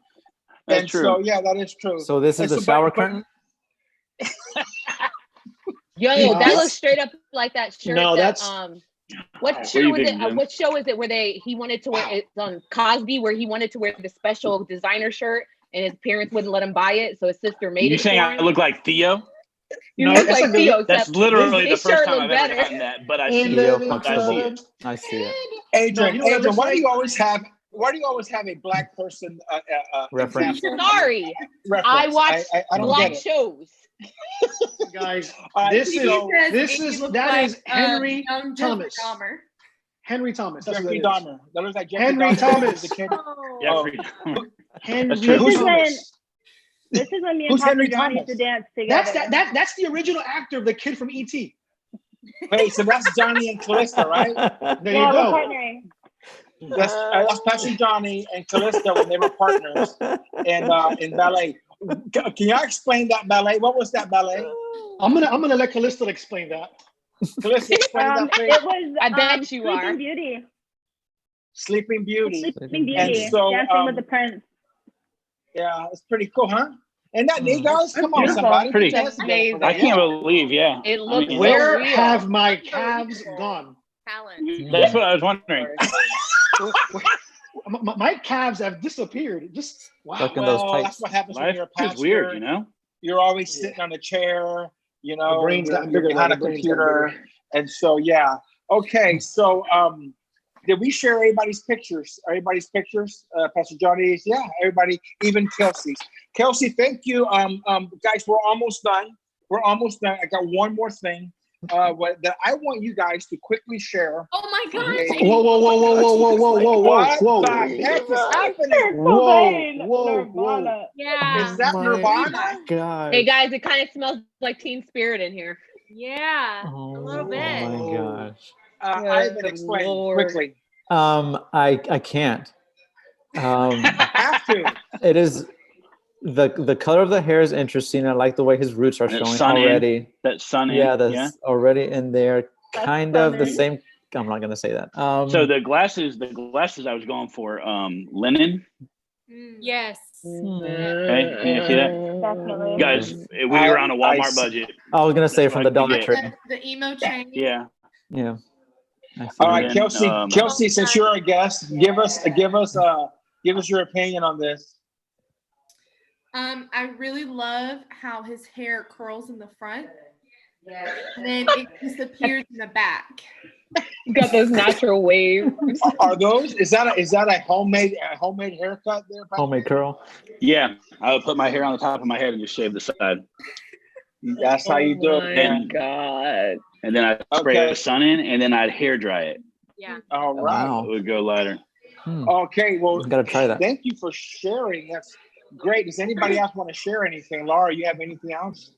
Speaker 9: That's
Speaker 4: And
Speaker 9: true.
Speaker 4: so yeah, that is true.
Speaker 5: So this is
Speaker 4: And
Speaker 5: the
Speaker 4: so,
Speaker 5: shower
Speaker 4: but-
Speaker 5: curtain?
Speaker 3: Yo, that looks straight up like that shirt.
Speaker 8: No,
Speaker 3: that,
Speaker 8: that's-
Speaker 3: what show
Speaker 9: you
Speaker 3: was it?
Speaker 9: thinking, Jim?
Speaker 3: What show is it where he wanted to wear it's on Cosby where he wanted to wear the special designer shirt and his parents wouldn't let him buy it, so his sister made
Speaker 9: You
Speaker 3: it
Speaker 9: saying
Speaker 3: for
Speaker 9: I
Speaker 3: him.
Speaker 9: look like Theo?
Speaker 3: You
Speaker 8: No,
Speaker 3: look
Speaker 8: that's
Speaker 3: like
Speaker 8: a good-
Speaker 3: Theo.
Speaker 9: That's
Speaker 3: except
Speaker 9: literally the
Speaker 3: his
Speaker 9: first
Speaker 3: shirt
Speaker 9: time
Speaker 3: look
Speaker 9: I've ever
Speaker 3: better.
Speaker 9: gotten that. But I see
Speaker 5: Theo
Speaker 9: it.
Speaker 5: fucks
Speaker 9: I see
Speaker 5: it.
Speaker 9: it.
Speaker 5: I see it.
Speaker 4: Adrian,
Speaker 8: No, you know what
Speaker 4: Adrian,
Speaker 8: it
Speaker 4: why
Speaker 8: looks
Speaker 4: do you always have a black person
Speaker 5: Reference.
Speaker 4: example?
Speaker 3: Sorry,
Speaker 4: Reference?
Speaker 3: I watch
Speaker 4: I don't
Speaker 3: black
Speaker 4: get it.
Speaker 3: shows.
Speaker 8: Guys,
Speaker 4: All right,
Speaker 8: this is
Speaker 4: so
Speaker 8: Henry
Speaker 7: young
Speaker 8: Thomas.
Speaker 7: Jeffrey Dahmer.
Speaker 8: Henry Thomas. That's
Speaker 4: Jeffrey
Speaker 8: what that is.
Speaker 4: Dahmer. That looks like Jeffrey
Speaker 8: Henry
Speaker 4: Dahmer.
Speaker 8: Thomas.
Speaker 4: The kid.
Speaker 1: Oh.
Speaker 9: Jeffrey.
Speaker 8: Henry
Speaker 9: That's true.
Speaker 4: Who's
Speaker 8: Thomas.
Speaker 6: This is when me and
Speaker 4: Who's
Speaker 6: Pastor
Speaker 4: Henry
Speaker 6: John used
Speaker 4: Thomas?
Speaker 6: to dance together.
Speaker 8: That's the original actor of the kid from E.T.
Speaker 4: Wait, so that's Johnny and Callista, right?
Speaker 8: There
Speaker 6: Yeah,
Speaker 8: you
Speaker 6: we're
Speaker 8: go.
Speaker 6: partnering.
Speaker 4: That's Pastor Johnny and Callista when they were partners in ballet. Can you explain that ballet? What was that ballet?
Speaker 8: I'm gonna let Callista explain that.
Speaker 4: Callista, explain that, please.
Speaker 6: It was
Speaker 3: I bet you
Speaker 6: Sleeping
Speaker 3: are.
Speaker 6: Beauty.
Speaker 4: Sleeping Beauty.
Speaker 6: Sleeping Beauty.
Speaker 4: And so,
Speaker 6: Dancing with the Prince.
Speaker 4: Yeah, it's pretty cool, huh? And that, you guys, come on,
Speaker 6: Beautiful.
Speaker 4: somebody.
Speaker 9: Pretty-
Speaker 4: Put your hands together for that.
Speaker 9: I can't believe, yeah.
Speaker 3: It
Speaker 9: I
Speaker 3: looks
Speaker 9: mean,
Speaker 3: so
Speaker 8: Where
Speaker 3: real.
Speaker 8: have my calves gone?
Speaker 1: Talent.
Speaker 9: That's what I was wondering.
Speaker 8: My calves have disappeared. Just wow.
Speaker 5: Stuck in those
Speaker 4: Well,
Speaker 5: tights.
Speaker 4: that's what happens when
Speaker 9: Life
Speaker 4: you're a pastor.
Speaker 9: is weird, you know.
Speaker 4: You're always sitting on a chair, you
Speaker 8: My
Speaker 4: know,
Speaker 8: brain's
Speaker 4: you're,
Speaker 8: gotten
Speaker 4: you're
Speaker 8: bigger,
Speaker 4: behind
Speaker 8: though.
Speaker 4: a
Speaker 8: My brain's gotten
Speaker 4: computer.
Speaker 8: bigger.
Speaker 4: And so, yeah. Okay, so did we share everybody's pictures? Everybody's pictures? Pastor Johnny's? Yeah, everybody, even Kelsey's. Kelsey, thank you. Guys, we're almost done. We're almost done. I got one more thing that I want you guys to quickly share.
Speaker 1: Oh my God.
Speaker 4: Okay.
Speaker 8: Whoa.
Speaker 4: What the heck is happening?
Speaker 6: Nirvana.
Speaker 1: Yeah.
Speaker 4: Is that Nirvana?
Speaker 5: God.
Speaker 3: Hey guys, it kind of smells like Teen Spirit in here.
Speaker 1: Yeah. A little bit.
Speaker 5: Oh my gosh.
Speaker 4: Ivan, explain
Speaker 3: Lord.
Speaker 4: quickly.
Speaker 5: I can't.
Speaker 4: Have to.
Speaker 5: It is the color of the hair is interesting. I like the way his roots are
Speaker 9: And it's
Speaker 5: showing
Speaker 9: sun in.
Speaker 5: already.
Speaker 9: That sun in.
Speaker 5: Yeah, that's
Speaker 9: Yeah.
Speaker 5: already in there.
Speaker 6: That's
Speaker 5: Kind of the
Speaker 6: stunning.
Speaker 5: same. I'm not gonna say that.
Speaker 9: So the glasses I was going for linen.
Speaker 1: Yes.
Speaker 9: Okay, can you see that?
Speaker 6: Definitely.
Speaker 9: Guys, we were on a Walmart budget.
Speaker 5: I was gonna say
Speaker 9: That's
Speaker 5: from
Speaker 9: what
Speaker 5: the
Speaker 9: I
Speaker 5: Dollar
Speaker 9: get.
Speaker 5: Tree.
Speaker 7: The emo chain.
Speaker 9: Yeah.
Speaker 5: Yeah. I see
Speaker 4: All
Speaker 5: that.
Speaker 4: right,
Speaker 9: And,
Speaker 4: Kelsey. Kelsey, since you're a guest, give us your opinion on this.
Speaker 7: I really love how his hair curls in the front. And then it disappears in the back.
Speaker 3: You got those natural waves.
Speaker 4: Are those? Is that a homemade haircut there? Patrick?
Speaker 5: Homemade curl.
Speaker 9: Yeah. I would put my hair on the top of my head and just shave the side.
Speaker 4: That's how you do it.
Speaker 3: My
Speaker 4: Man.
Speaker 3: God.
Speaker 9: And then I'd spray
Speaker 4: Okay.
Speaker 9: the sun in and then I'd hair dry it.
Speaker 1: Yeah.
Speaker 4: All right.
Speaker 5: Wow.
Speaker 9: It would go lighter.
Speaker 4: Okay. Well,
Speaker 5: Gotta try that.
Speaker 4: thank you for sharing. That's great. Does anybody else want to share anything? Laura, you have anything else?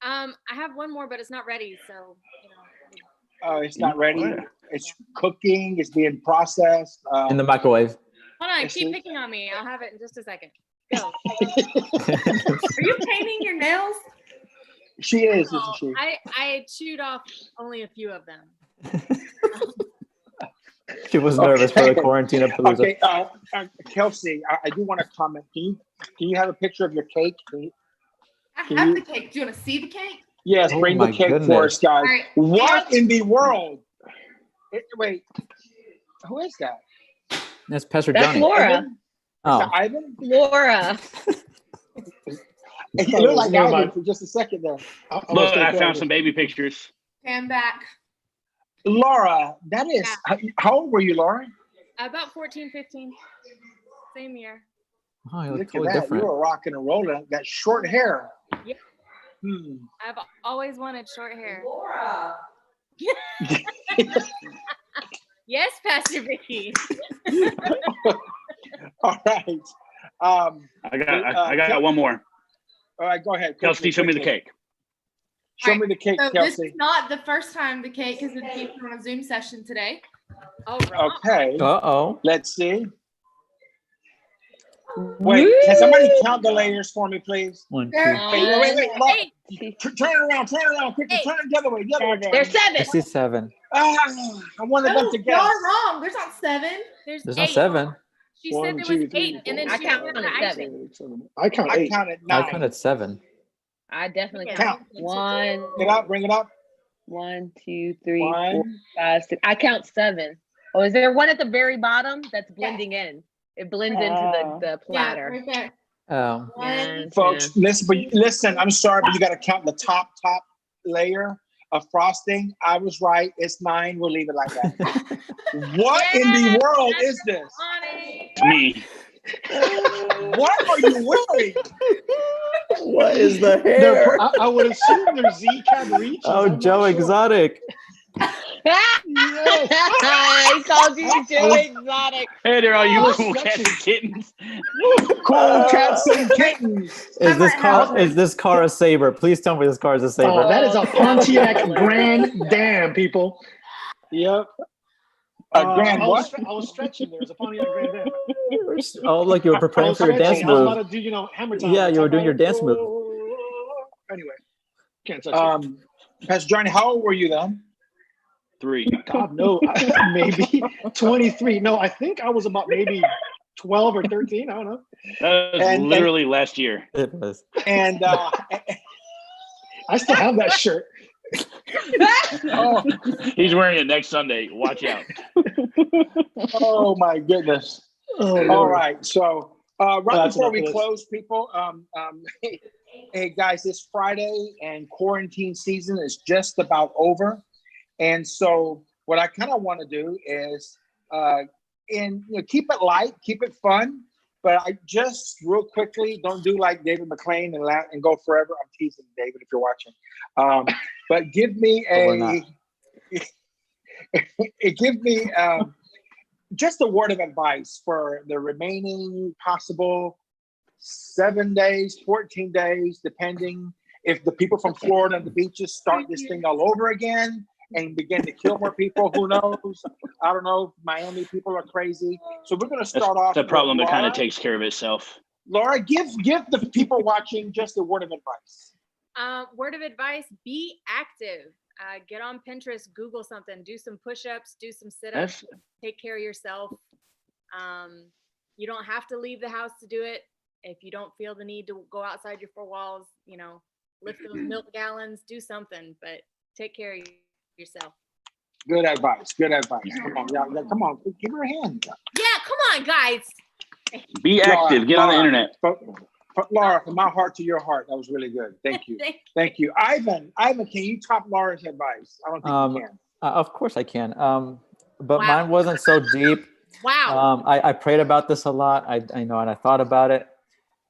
Speaker 1: I have one more, but it's not ready. So, you know.
Speaker 4: It's not ready. It's cooking. It's being processed.
Speaker 5: In the microwave.
Speaker 1: Hold on.
Speaker 4: It's
Speaker 1: Keep
Speaker 4: like-
Speaker 1: picking on me. I'll have it in just a second. Go.
Speaker 7: Are you painting your nails?
Speaker 4: She is,
Speaker 1: No,
Speaker 4: isn't she?
Speaker 1: I chewed off only a few of them.
Speaker 5: She was nervous for the
Speaker 4: Okay.
Speaker 5: Quarantine-a-palooza.
Speaker 4: Okay, Kelsey, I do want to comment. Can you have a picture of your cake?
Speaker 7: I
Speaker 4: Can
Speaker 7: have
Speaker 4: you-
Speaker 7: the cake. Do you want to see the cake?
Speaker 4: Yes,
Speaker 5: Oh
Speaker 4: bring the
Speaker 5: my
Speaker 4: cake
Speaker 5: goodness.
Speaker 4: for us, guys.
Speaker 7: All right.
Speaker 4: What in the world? Wait, who is that?
Speaker 5: That's Pastor
Speaker 3: That's
Speaker 5: Johnny.
Speaker 3: Laura.
Speaker 4: Ivan? Is
Speaker 5: Oh,
Speaker 4: that Ivan?
Speaker 3: Laura.
Speaker 4: You look like
Speaker 8: Never
Speaker 4: Ivan
Speaker 8: mind.
Speaker 4: for just a second there.
Speaker 9: Look, I found some baby pictures.
Speaker 7: Okay, I'm back.
Speaker 4: Laura, that is, how old were you, Laura?
Speaker 1: About 14, 15. Same year.
Speaker 5: oh, you
Speaker 4: Look
Speaker 5: look
Speaker 4: at
Speaker 5: totally
Speaker 4: that.
Speaker 5: different.
Speaker 4: You were rocking and rolling. That short hair.
Speaker 1: Yeah.
Speaker 4: Hmm.
Speaker 1: I've always wanted short hair. Yes, Pastor Vicky.
Speaker 4: All right.
Speaker 9: I got one more.
Speaker 4: All right, go ahead.
Speaker 9: Kelsey, show me the cake.
Speaker 4: Show me the cake,
Speaker 7: So this
Speaker 4: Kelsey.
Speaker 7: is not the first time the cake has been featured on a Zoom session today.
Speaker 1: All right.
Speaker 4: Okay.
Speaker 5: Uh-oh.
Speaker 4: Let's see. Wait, can somebody count the layers for me, please?
Speaker 5: 1, 2,
Speaker 4: Wait.
Speaker 1: Hey,
Speaker 4: Turn it around, quickly. Turn it the other way.
Speaker 3: There's 7.
Speaker 5: I see 7.
Speaker 4: I wanted them
Speaker 7: No,
Speaker 4: to
Speaker 7: y'all
Speaker 4: guess.
Speaker 7: are wrong. There's not 7.
Speaker 1: there's
Speaker 5: There's
Speaker 1: 8.
Speaker 5: not 7.
Speaker 1: She
Speaker 8: 1,
Speaker 1: said there
Speaker 8: 2,
Speaker 1: was
Speaker 8: 3,
Speaker 1: 8, and then
Speaker 3: I
Speaker 1: she
Speaker 3: counted
Speaker 1: ran out of
Speaker 3: 7.
Speaker 1: icing.
Speaker 8: I count
Speaker 4: I
Speaker 8: 8.
Speaker 4: counted
Speaker 5: I
Speaker 4: 9.
Speaker 5: counted 7.
Speaker 3: I definitely
Speaker 1: Yeah.
Speaker 3: count 1.
Speaker 4: Bring it up.
Speaker 3: 1, 2, 3, 4,
Speaker 4: 1.
Speaker 3: 5, 6. I count 7. Oh, is there one at the very bottom that's blending in? It blends into the platter.
Speaker 7: Yeah, right there.
Speaker 5: Oh.
Speaker 3: 1,
Speaker 4: Folks,
Speaker 3: 2.
Speaker 4: listen, I'm sorry, but you got to count the top layer of frosting. I was right. It's 9. We'll leave it like that. What in the world is this?
Speaker 9: It's me.
Speaker 4: What are you wearing?
Speaker 5: What is the hair?
Speaker 8: I would assume they're Z Cabaricci's.
Speaker 5: Oh,
Speaker 8: I'm not
Speaker 5: Joe
Speaker 8: sure.
Speaker 5: Exotic.
Speaker 3: I called you Joe Exotic.
Speaker 9: Hey there, all you
Speaker 8: Oh,
Speaker 9: cool cats and kittens.
Speaker 4: Cool cats and kittens.
Speaker 5: Is this car a Saber? Please tell me this car is a Saber.
Speaker 8: Oh, that is a Pontiac
Speaker 3: definitely.
Speaker 8: Grand Dam, people.
Speaker 4: Yep. Grand
Speaker 8: I
Speaker 4: what?
Speaker 8: was stretching there. It was a Pontiac Grand Dam.
Speaker 5: Oh, like you were preparing for your dance
Speaker 8: I was
Speaker 5: move.
Speaker 8: about to do, hammer time.
Speaker 5: Yeah, you were doing your dance move.
Speaker 8: Anyway, can't touch it.
Speaker 4: Pastor Johnny, how old were you then?
Speaker 9: 3.
Speaker 8: God, no, maybe 23. No, I think I was about maybe 12 or 13. I don't know.
Speaker 9: That was literally last year.
Speaker 5: It was.
Speaker 4: And
Speaker 8: I still have that shirt.
Speaker 4: oh,
Speaker 9: He's wearing it next Sunday. Watch out.
Speaker 4: oh my goodness.
Speaker 8: Oh,
Speaker 4: All right. So right
Speaker 8: That's
Speaker 4: before
Speaker 8: enough
Speaker 4: we
Speaker 8: of this.
Speaker 4: close, people, hey guys, it's Friday and quarantine season is just about over. And so what I kind of want to do is keep it light, keep it fun. But I just real quickly, don't do like David McClain and go forever. I'm teasing David if you're watching. But give me just a word of advice for the remaining possible 7 days, 14 days, depending if the people from Florida and the beaches start this thing all over again and begin to kill more people. Who knows? I don't know. Miami people are crazy. So we're going to start off.
Speaker 9: The problem that kind
Speaker 4: Laura.
Speaker 9: of takes care of itself.
Speaker 4: Laura, give the people watching just a word of advice.
Speaker 1: Word of advice, be active. Get on Pinterest, Google something, do some push-ups, do some sit-ups, take care of yourself. You don't have to leave the house to do it. If you don't feel the need to go outside your 4 walls, lift those milk gallons, do something, but take care of yourself.
Speaker 4: Good advice. Come on, y'all, come on, give her a hand.
Speaker 1: Yeah, come on, guys.
Speaker 9: Be active. Get on the internet.
Speaker 4: Laura, from my heart to your heart, that was really good. Thank you. Thank you. Ivan, can you top Laura's advice? I don't think you can.
Speaker 5: Of course I can. But mine wasn't so deep.
Speaker 1: Wow.
Speaker 5: I prayed about this a lot. I know, and I thought about it.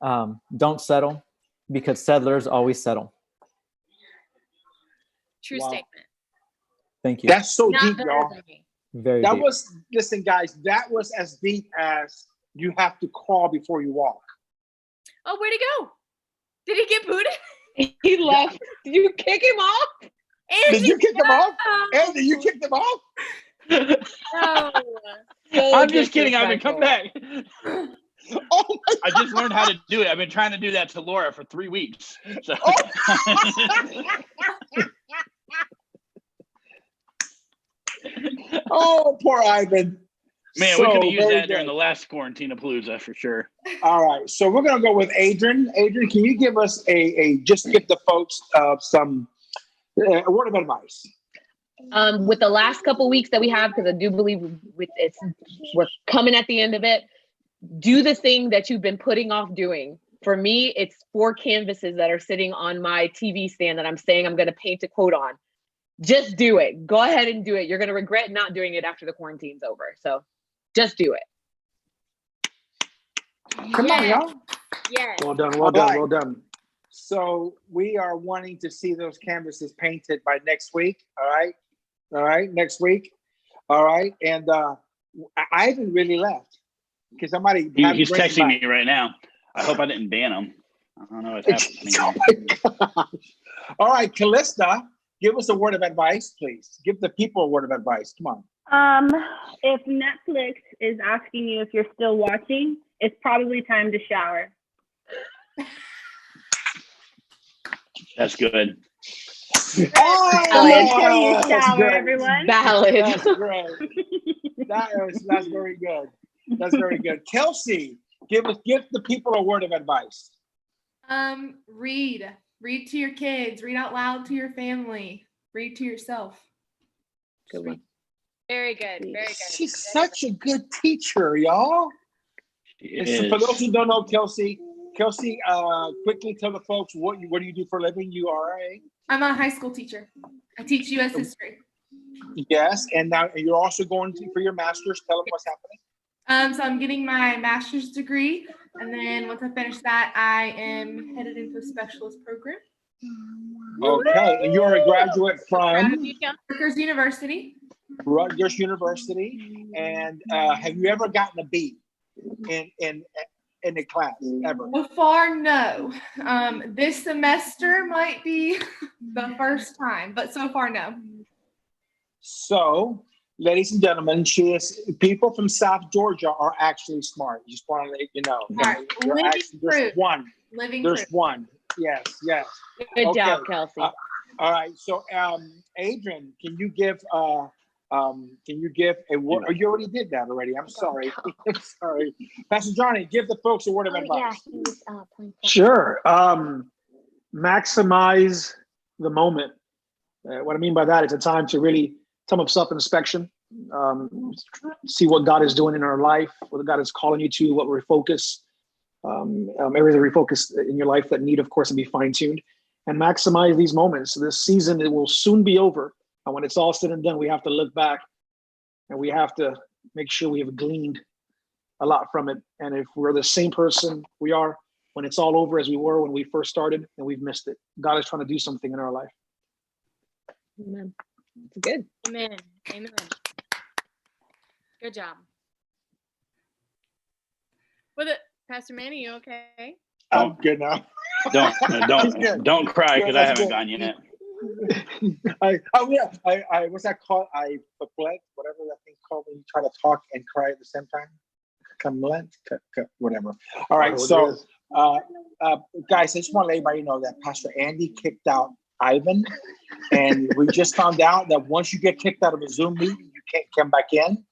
Speaker 5: Don't settle, because settlers always settle.
Speaker 1: True statement.
Speaker 5: Thank you.
Speaker 4: That's so
Speaker 1: Not
Speaker 4: deep,
Speaker 1: better
Speaker 4: y'all.
Speaker 1: than me.
Speaker 5: Very
Speaker 4: That
Speaker 5: deep.
Speaker 4: listen, guys, that was as deep as you have to crawl before you walk.
Speaker 1: Oh, where'd he go? Did he get booted?
Speaker 3: He left. Did you kick him off?
Speaker 1: Andy,
Speaker 4: Did you kick him off?
Speaker 1: no.
Speaker 4: Andy, you kicked him off?
Speaker 1: No.
Speaker 9: I'm just kidding. Ivan, come back.
Speaker 4: Oh my
Speaker 9: I just learned how to do it. I've been trying to do that to Laura for 3 weeks. So.
Speaker 4: Oh, poor Ivan.
Speaker 9: Man, we could have used that during the last Quarantine-a-palooza for sure.
Speaker 4: All right, so we're gonna go with Adrian. Adrian, can you give us just give the folks some a word of advice?
Speaker 3: With the last couple weeks that we have, because I do believe we're coming at the end of it. Do the thing that you've been putting off doing. For me, it's 4 canvases that are sitting on my TV stand that I'm saying I'm going to paint a quote on. Just do it. Go ahead and do it. You're going to regret not doing it after the quarantine's over. So just do it.
Speaker 4: Come on, y'all.
Speaker 1: Yes.
Speaker 8: Well done. Well done.
Speaker 4: So we are wanting to see those canvases painted by next week. All right. All right, next week. All right, and Ivan really left because somebody.
Speaker 9: He's texting me right now. I hope I didn't ban him. I don't know what's happening.
Speaker 4: Oh my gosh. All right, Callista, give us a word of advice, please. Give the people a word of advice. Come on.
Speaker 6: If Netflix is asking you if you're still watching, it's probably time to shower.
Speaker 9: That's good.
Speaker 6: Make sure you shower, everyone.
Speaker 3: Valid.
Speaker 4: That's great. That's very good. That's very good. Kelsey, give the people a word of advice.
Speaker 7: Read to your kids. Read out loud to your family. Read to yourself.
Speaker 3: Good one.
Speaker 1: Very good. Very good.
Speaker 4: She's such a good teacher, y'all. So for those who don't know Kelsey, quickly tell the folks what do you do for a living? You are
Speaker 7: I'm a high school teacher. I teach U.S. history.
Speaker 4: Yes, and now you're also going for your master's. Tell them what's happening.
Speaker 7: So I'm getting my master's degree, and then once I finish that, I am headed into a specialist program.
Speaker 4: Okay, and you're a graduate from
Speaker 7: Rutgers University.
Speaker 4: Rutgers University, and have you ever gotten a B in the class ever?
Speaker 7: So far, no. This semester might be the first time, but so far, no.
Speaker 4: So, ladies and gentlemen, people from South Georgia are actually smart. Just want to let you know.
Speaker 7: Right.
Speaker 4: There's one. There's
Speaker 7: proof.
Speaker 4: one. Yes.
Speaker 3: Good job, Kelsey.
Speaker 4: All right. So, Adrian, can you give a word? Oh, you already did that already. I'm sorry. I'm sorry. Pastor Johnny, give the folks a word of advice.
Speaker 10: Yeah, he was playing.
Speaker 8: Sure. Maximize the moment. What I mean by that is a time to really time of self-inspection. See what God is doing in our life, what God is calling you to, what we're focused, areas of refocus in your life that need, of course, to be fine-tuned, and maximize these moments. This season, it will soon be over. And when it's all said and done, we have to look back and we have to make sure we have gleaned a lot from it. And if we're the same person we are when it's all over as we were when we first started, then we've missed it. God is trying to do something in our life.
Speaker 3: Amen. Good.
Speaker 1: Amen. Good job. With it, Pastor Manny, you okay?
Speaker 4: I'm good now.
Speaker 9: Don't cry because I haven't gone yet.
Speaker 4: What's that called? I reflect, whatever that thing called when you try to talk and cry at the same time. Whatever. All right, so guys, I just want to let everybody know that Pastor Andy kicked out Ivan, and we just found out that once you get kicked out of a Zoom meeting, you can't come back in.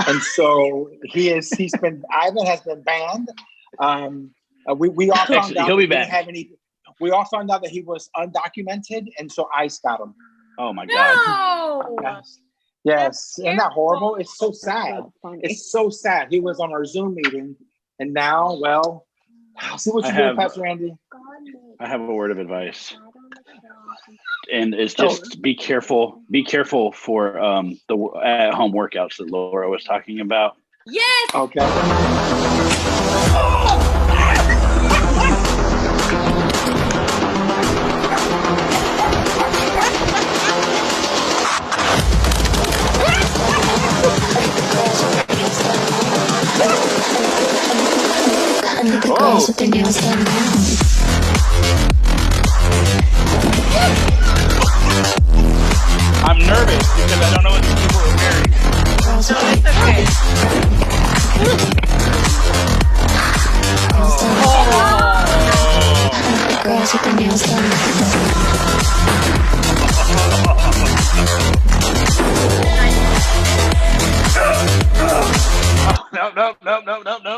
Speaker 4: And so Ivan has been banned. We all found out
Speaker 9: he'll be back.
Speaker 4: We all found out that he was undocumented, and so ICE got him.
Speaker 9: Oh my God.
Speaker 1: No.
Speaker 4: Yes. Isn't that horrible? It's so sad. It's so sad. He was on our Zoom meeting, and now, well, see what you do, Pastor Andy.
Speaker 9: I have a word of advice. And it's just be careful. Be careful for the at-home workouts that Laura was talking about.
Speaker 1: Yes.
Speaker 4: Okay.
Speaker 10: Girls with their nails done now.
Speaker 9: I'm nervous because I don't know what these people are wearing.
Speaker 10: Girls with their girls with their nails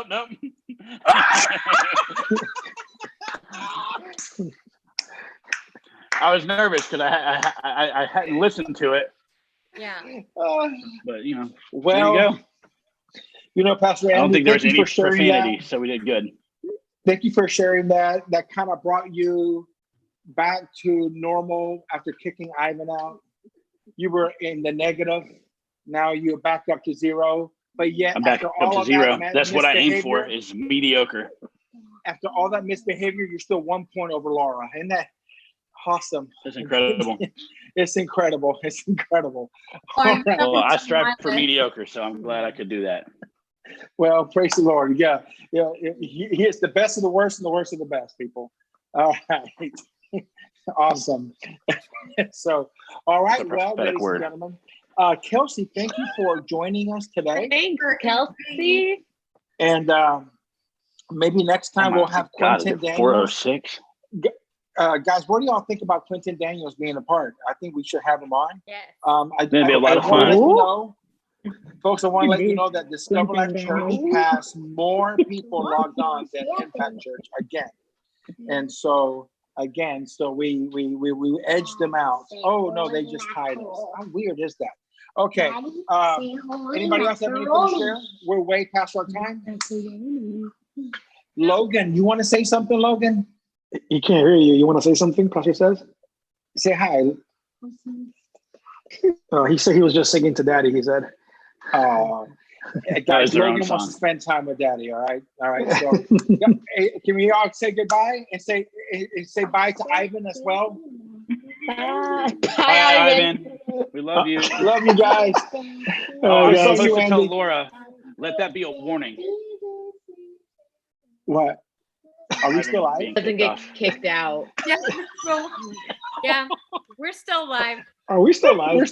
Speaker 9: No. I was nervous because I hadn't listened to it.
Speaker 1: Yeah.
Speaker 9: But you know,
Speaker 4: well,
Speaker 9: there you go.
Speaker 4: Pastor Andy,
Speaker 9: I don't think there was any profanity,
Speaker 4: that.
Speaker 9: so we did good.
Speaker 4: Thank you for sharing that. That kind of brought you back to normal after kicking Ivan out. You were in the negative. Now you're back up to zero. But yet,
Speaker 9: I'm back up to zero. That's what I aim for, is mediocre.
Speaker 4: After all that misbehavior, you're still 1 point over Laura. Isn't that Awesome.
Speaker 9: It's incredible.
Speaker 4: It's incredible. It's incredible.
Speaker 7: Or
Speaker 4: All right.
Speaker 9: Well, I
Speaker 7: my
Speaker 9: strive for
Speaker 7: list.
Speaker 9: mediocre, so I'm glad I could do that.
Speaker 4: Well, praise the Lord. Yeah. Yeah. He is the best of the worst and the worst of the best, people. All right. Awesome. So, all right.
Speaker 9: That's a
Speaker 4: Well,
Speaker 9: prophetic
Speaker 4: ladies
Speaker 9: word.
Speaker 4: and gentlemen, Kelsey, thank you for joining us today.
Speaker 3: Thanks, Kelsey.
Speaker 4: And maybe next time we'll have
Speaker 9: God, is
Speaker 4: Quentin
Speaker 9: it
Speaker 4: Daniels.
Speaker 9: 406?
Speaker 4: Guys, what do y'all think about Quentin Daniels being a part? I think we should have him on.
Speaker 1: Yes.
Speaker 9: That'd be a lot of
Speaker 4: wanna
Speaker 9: fun.
Speaker 4: let you know, folks, I want to let you know that Discover Life Church has more people logged on than Impact Church again. And so again, so we edged them out. Oh no, they just tied us. How weird is that? Okay. Anybody else have anything to share? We're way past our time. Logan, you want to say something, Logan?
Speaker 8: He can't hear you. You want to say something? Pastor says.
Speaker 4: Say hi.
Speaker 8: He said he was just singing to Daddy. He said.
Speaker 4: Guys,
Speaker 9: their own
Speaker 4: Logan wants
Speaker 9: song.
Speaker 4: to spend time with Daddy. All right. So can we all say goodbye and say bye to Ivan as well?
Speaker 3: Bye,
Speaker 9: Bye, Ivan. We love you.
Speaker 4: Love you guys.
Speaker 9: Oh, I'm
Speaker 4: guys.
Speaker 9: supposed
Speaker 4: You,
Speaker 9: to tell
Speaker 4: Andy.
Speaker 9: Laura. Let that be a warning.
Speaker 4: What? Are we
Speaker 9: Ivan
Speaker 4: still live?
Speaker 9: being
Speaker 3: Doesn't
Speaker 9: kicked
Speaker 3: get
Speaker 9: off.
Speaker 3: kicked out.
Speaker 7: Yeah. So
Speaker 1: Yeah, we're still live.
Speaker 8: Are we still live?
Speaker 4: We're